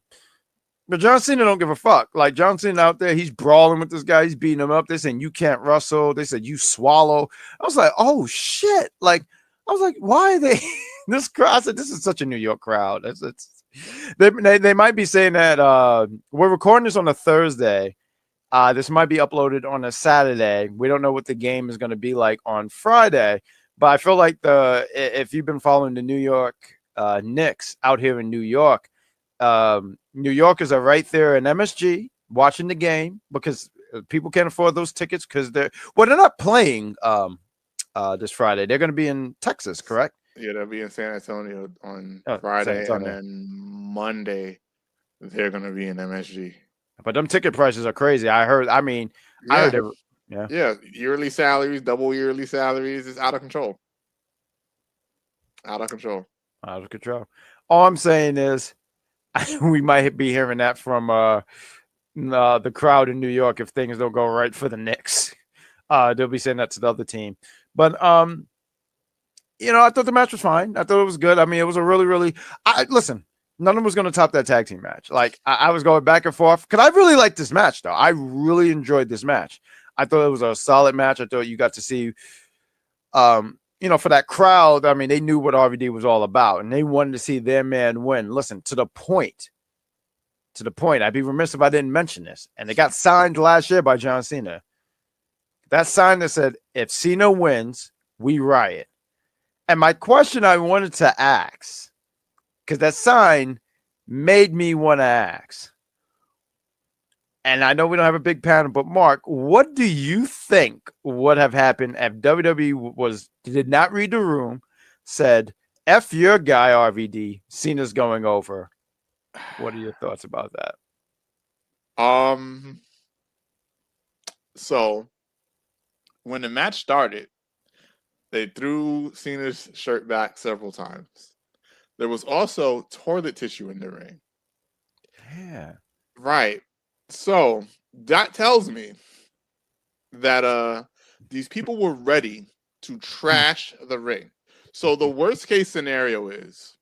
But John Cena don't give a fuck. Like, John Cena out there, he's brawling with this guy. He's beating him up. They saying, you can't wrestle. They said, you swallow. I was like, oh, shit. Like, I was like, why are they this crowd? I said, this is such a New York crowd. They might be saying that we're recording this on a Thursday. This might be uploaded on a Saturday. We don't know what the game is going to be like on Friday, but I feel like if you've been following the New York Knicks out here in New York, New Yorkers are right there in MSG watching the game because people can't afford those tickets because they're not playing this Friday. They're going to be in Texas, correct?
Yeah, they'll be in San Antonio on Friday, and then Monday they're going to be in MSG.
But them ticket prices are crazy. I heard. I mean, I heard.
Yeah, yearly salaries, double yearly salaries. It's out of control. Out of control.
Out of control. All I'm saying is, we might be hearing that from the crowd in New York if things don't go right for the Knicks. They'll be saying that to the other team. But you know, I thought the match was fine. I thought it was good. I mean, it was a really. Listen. None of them was going to top that tag team match. Like, I was going back and forth because I really liked this match, though. I really enjoyed this match. I thought it was a solid match. I thought you got to see, you know, for that crowd. I mean, they knew what RVD was all about, and they wanted to see their man win. Listen, to the point. I'd be remiss if I didn't mention this. And they got signed last year by John Cena. That sign that said, "If Cena wins, we riot." And my question I wanted to ask, because that sign made me want to ask. And I know we don't have a big panel, but Mark, what do you think would have happened if WWE did not read the room, said, F your guy, RVD, Cena's going over? What are your thoughts about that?
So when the match started, they threw Cena's shirt back several times. There was also toilet tissue in the ring.
Yeah.
Right. So that tells me that these people were ready to trash the ring. So the worst case scenario is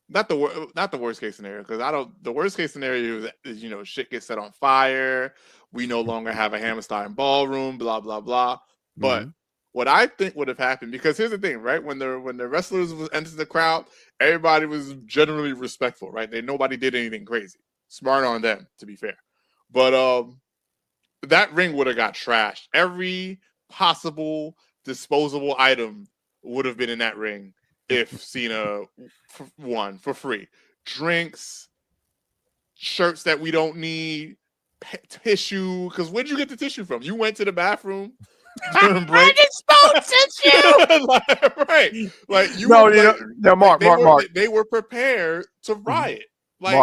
not the worst case scenario, because the worst case scenario is you know, shit gets set on fire. We no longer have a Hammerstein Ballroom, blah blah blah. But what I think would have happened, because here's the thing, right? When the wrestlers entered the crowd, everybody was generally respectful, right? Nobody did anything crazy. Smart on them, to be fair. But that ring would have got trashed. Every possible disposable item would have been in that ring if Cena won for free. Drinks, shirts that we don't need, tissue. Because where'd you get the tissue from? You went to the bathroom.
I just
right. Like
Mark.
They were prepared to riot.
Like,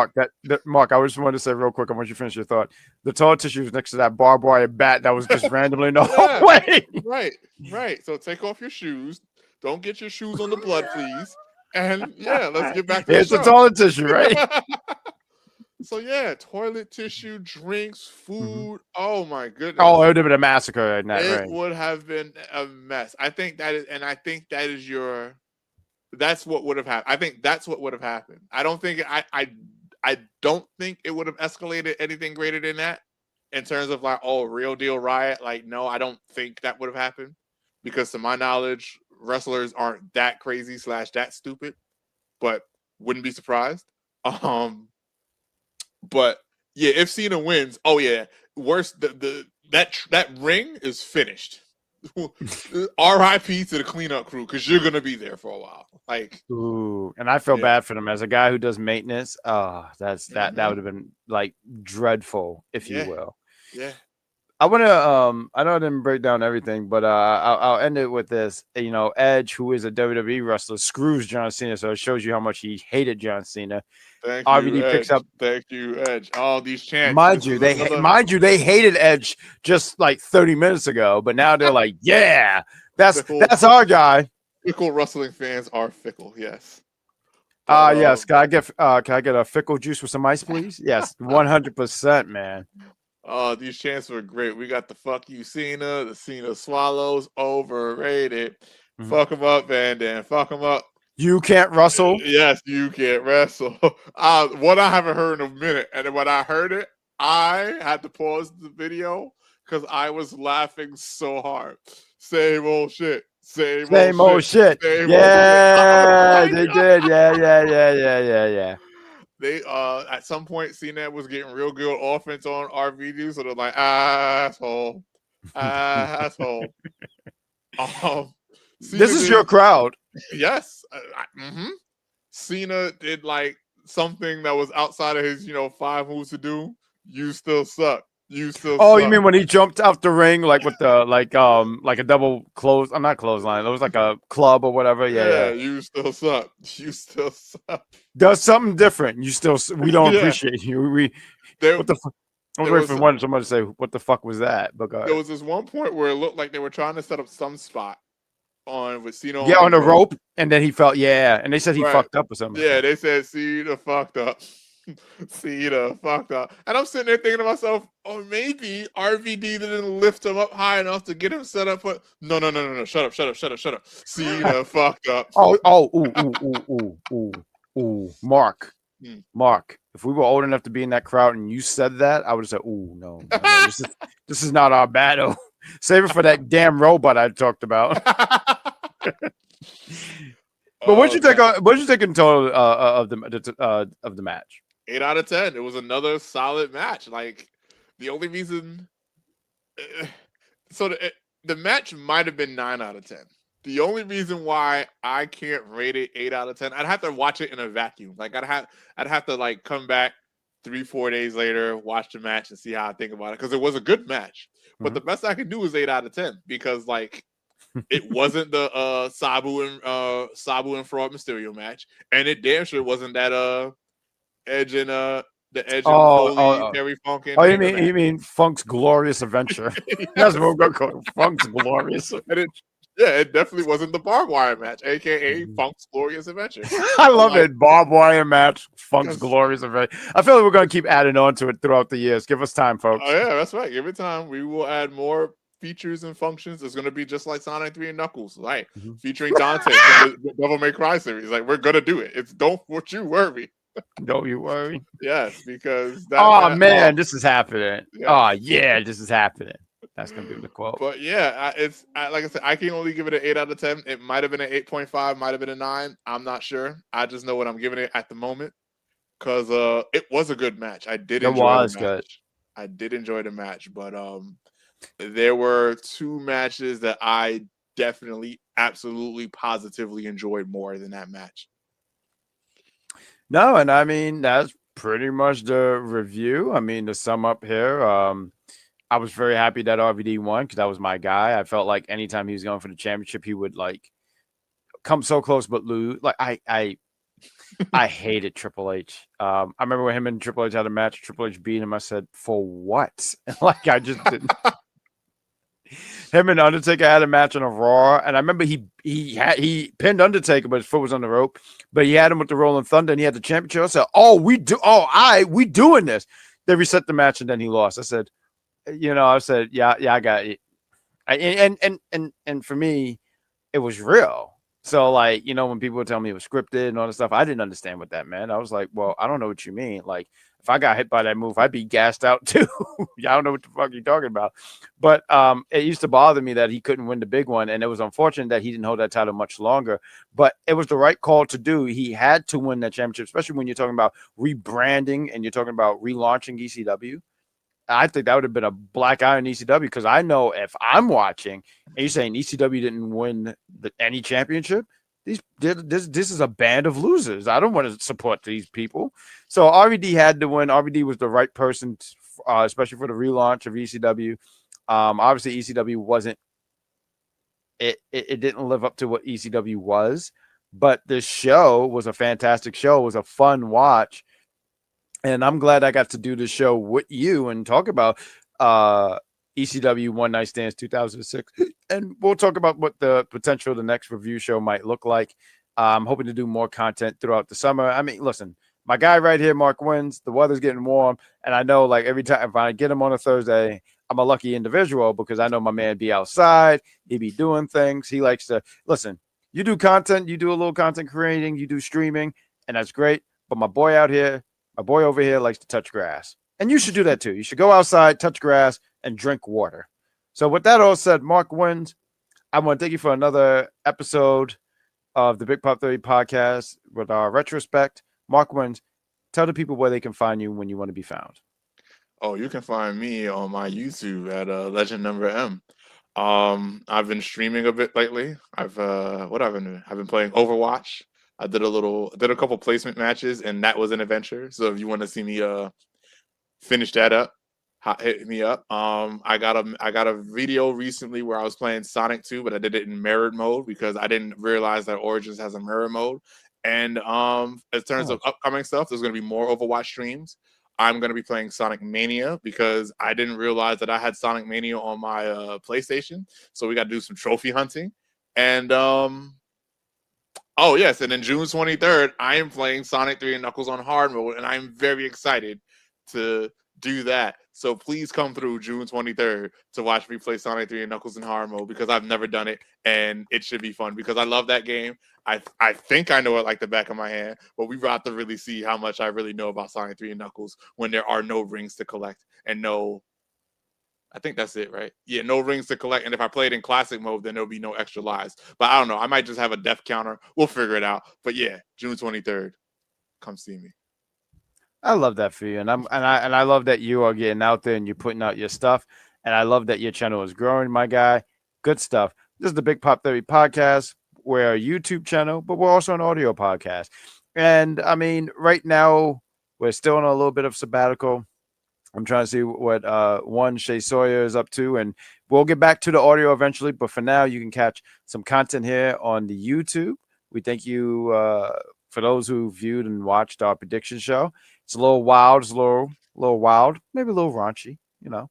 Mark, I just wanted to say real quick, I want you to finish your thought. The toilet tissue was next to that barbed wire bat that was just randomly in the hallway.
Right. So take off your shoes. Don't get your shoes on the blood, please. And yeah, let's get back to
it's the toilet tissue, right?
So yeah, toilet tissue, drinks, food. Oh my goodness!
Oh, it would have been a massacre in that ring.
It would have been a mess. I think that is, and I think that is your. That's what would have happened. I think that's what would have happened. I don't think I don't think it would have escalated anything greater than that in terms of like, oh, real deal riot. Like, no, I don't think that would have happened, because to my knowledge, wrestlers aren't that crazy / that stupid. But wouldn't be surprised. But yeah, if Cena wins, oh yeah, worse that ring is finished. R.I.P. to the cleanup crew because you're gonna be there for a while. Like,
Ooh, and I feel
yeah,
bad for them as a guy who does maintenance. Oh, that would have been like dreadful, if you
yeah,
will.
yeah.
I want to I know I didn't break down everything, but I'll end it with this. You know, Edge, who is a WWE wrestler, screws John Cena, so it shows you how much he hated John Cena.
Thank you,
RVD picks
Edge.
up.
Thank you, Edge. All these chants.
Mind
This
you,
is another
they hated Edge just like 30 minutes ago, but now they're like, yeah, that's
fickle.
our guy.
Fickle wrestling fans are fickle. Yes, but
Yes. Can I get a fickle juice with some ice, please? Yes, 100%, man.
these chants were great. We got the "fuck you, Cena," the Cena swallows, overrated.
Mhm.
Fuck him up, Van Dam. Fuck him up.
You can't wrestle.
Yes, you can't wrestle. What I haven't heard in a minute, and when I heard it, I had to pause the video because I was laughing so hard. Same old shit.
Same old shit.
Same old shit.
Yeah, they did. Yeah.
They at some point Cena was getting real good offense on RVD, so they're like asshole. Um
This
Cena
is
did,
your crowd.
yes. Cena did like something that was outside of his, 5 moves to do. You still suck. You still
Oh, you
suck.
mean when he jumped out the ring like with the like a double close? I'm not clothesline. It was like a club or whatever. Yeah.
You still suck. You still suck.
Does something different. We don't
Yeah.
appreciate you. We
There,
what the fuck? I was
there
waiting
was
for somebody to say what the fuck was that? But go
there
ahead.
was this one point where it looked like they were trying to set up some spot on with Cena
Yeah,
on
on
the
the
rope.
rope, and then he felt and they said he
Right.
fucked up or something.
Yeah, they said Cena fucked up. Cena fucked up. And I'm sitting there thinking to myself, oh, maybe RVD didn't lift him up high enough to get him set up. But no. Shut up. Cena fucked up.
Ooh. Mark.
Hmm.
Mark, if we were old enough to be in that crowd and you said that, I would have said, "Ooh, no. This is not our battle. Save it for that damn robot I talked about." But what did you think in total of the match?
8 out of 10. It was another solid match. Like the only reason, so the match might have been 9 out of 10. The only reason why I can't rate it 8 out of 10, I'd have to watch it in a vacuum. Like I'd have to like come back 3-4 days later, watch the match and see how I think about it because it was a good match. But the best I could do is 8 out of 10 because like it wasn't the Sabu and Fraud Mysterio match, and it damn sure wasn't that Edge and the Edge and Foley Terry Funk and
you mean Funk's Glorious Adventure? That's what we're gonna call it, Funk's Glorious Adventure.
It definitely wasn't the barbed wire match, aka Funk's Glorious Adventure.
I love it. Barbed wire match, Funk's Glorious Adventure. I feel like we're gonna keep adding on to it throughout the years. Give us time, folks.
Oh yeah, that's right. Give it time. We will add more features and functions. It's gonna be just like Sonic 3 and Knuckles, like featuring Dante from the Devil May Cry series. Like we're gonna do it. It's don't you worry.
Don't you worry.
Yes, because
this is happening.
Yeah.
Oh yeah, this is happening. That's gonna be the quote.
But yeah, like I said, I can only give it an 8 out of 10. It might have been an 8.5, might have been a 9. I'm not sure. I just know what I'm giving it at the moment because it was a good match. I did enjoy the match.
Good.
I did enjoy the match, but there were 2 matches that I definitely, absolutely, positively enjoyed more than that match.
No, and I mean that's pretty much the review. I mean, to sum up here, I was very happy that RVD won because that was my guy. I felt like anytime he was going for the championship, he would like come so close but lose. Like I hated Triple H. I remember when him and Triple H had a match. Triple H beat him. I said, "For what?" Like I just didn't. Him and Undertaker had a match on a Raw, and I remember he pinned Undertaker, but his foot was on the rope. But he had him with the Rolling Thunder, and he had the championship. I said, we doing this." They reset the match, and then he lost. I said, yeah, I got it. And for me, it was real. So like, when people would tell me it was scripted and all this stuff, I didn't understand what that meant. I was like, well, I don't know what you mean. Like, if I got hit by that move, I'd be gassed out too. I don't know what the fuck you're talking about. But it used to bother me that he couldn't win the big one. And it was unfortunate that he didn't hold that title much longer. But it was the right call to do. He had to win that championship, especially when you're talking about rebranding and you're talking about relaunching ECW. I think that would have been a black eye on ECW, because I know if I'm watching and you're saying ECW didn't win any championship, this is a band of losers. I don't want to support these people. So RVD had to win. RVD was the right person, especially for the relaunch of ECW. Obviously, ECW wasn't. It didn't live up to what ECW was, but this show was a fantastic show. It was a fun watch. And I'm glad I got to do this show with you and talk about ECW One Night Stands 2006. And we'll talk about what the potential of the next review show might look like. I'm hoping to do more content throughout the summer. I mean, listen, my guy right here, Mark Wins, the weather's getting warm. And I know, like, every time if I get him on a Thursday, I'm a lucky individual, because I know my man be outside. He be doing things. He likes to, listen, you do content, you do a little content creating, you do streaming, and that's great. But my boy over here likes to touch grass. And you should do that too. You should go outside, touch grass, and drink water. So with that all said, Mark Wins, I want to thank you for another episode of the Big Pop 30 podcast with our retrospect. Mark Wins, tell the people where they can find you when you want to be found.
Oh, you can find me on my YouTube at Legend Number M. I've been streaming a bit lately. I've been doing? I've been playing Overwatch. I did a couple placement matches, and that was an adventure. So if you want to see me finish that up, hit me up. I got a video recently where I was playing Sonic 2, but I did it in mirrored mode because I didn't realize that Origins has a mirror mode. And in terms of upcoming stuff, there's going to be more Overwatch streams. I'm going to be playing Sonic Mania because I didn't realize that I had Sonic Mania on my PlayStation. So we got to do some trophy hunting. And oh, yes. And then June 23rd, I am playing Sonic 3 and Knuckles on hard mode, and I'm very excited to do that. So please come through June 23rd to watch me play Sonic 3 and Knuckles in hard mode, because I've never done it, and it should be fun because I love that game. I think I know it like the back of my hand, but we've got to really see how much I really know about Sonic 3 and Knuckles when there are no rings to collect and no... I think that's it, right? Yeah, no rings to collect. And if I play it in classic mode, then there'll be no extra lives. But I don't know. I might just have a death counter. We'll figure it out. But yeah, June 23rd. Come see me.
I love that for you. And I love that you are getting out there and you're putting out your stuff. And I love that your channel is growing, my guy. Good stuff. This is the Big Pop 30 podcast. We're a YouTube channel, but we're also an audio podcast. And I mean, right now, we're still on a little bit of sabbatical. I'm trying to see what one Shay Sawyer is up to, and we'll get back to the audio eventually. But for now, you can catch some content here on the YouTube. We thank you for those who viewed and watched our prediction show. It's a little wild, it's a little wild, maybe a little raunchy, you know,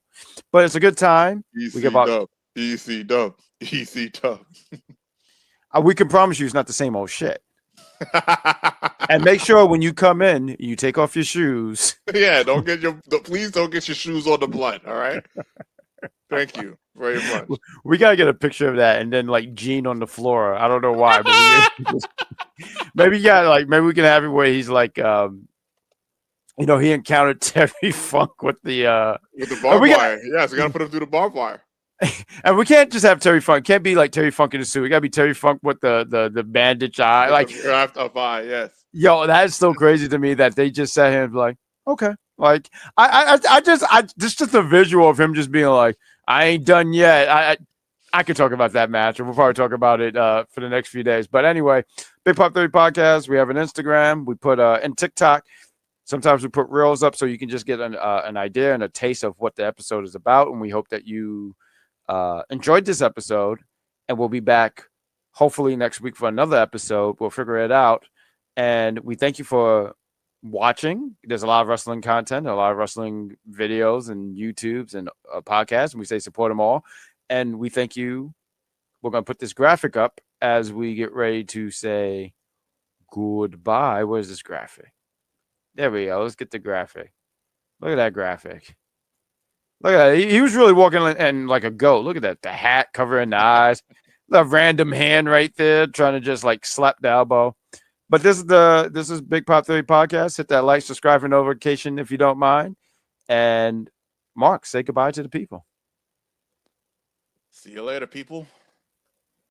but it's a good time.
EC dub.
We can promise you it's not the same old shit. And make sure when you come in, you take off your shoes.
Yeah, please don't get your shoes on the blood. All right. Thank you very much.
We gotta get a picture of that, and then like Gene on the floor. I don't know why, but maybe we can have it where he's like, he encountered Terry Funk with the
barbed wire. Yeah, so we gotta put him through the barbed wire.
And we can't just have Terry Funk. Can't be like Terry Funk in a suit. We gotta be Terry Funk with the bandage eye. Like
the wrapped up eye, yes.
Yo, that's so crazy to me that they just sat here and be like, okay. Like I just a visual of him just being like, I ain't done yet. I could talk about that match, and we'll probably talk about it for the next few days. But anyway, Big Pop 30 podcast. We have an Instagram. We put in TikTok. Sometimes we put reels up so you can just get an idea and a taste of what the episode is about. And we hope that you enjoyed this episode, and we'll be back hopefully next week for another episode. We'll figure it out. And we thank you for watching. There's a lot of wrestling content, a lot of wrestling videos and YouTubes and podcasts. And we say support them all. And we thank you. We're going to put this graphic up as we get ready to say goodbye. Where's this graphic? There we go. Let's get the graphic. Look at that graphic. Look at that. He was really walking and like a goat. Look at that. The hat covering the eyes. The random hand right there trying to just like slap the elbow. But this is Big Pop Theory Podcast. Hit that like, subscribe, and notification if you don't mind. And Mark, say goodbye to the people.
See you later, people.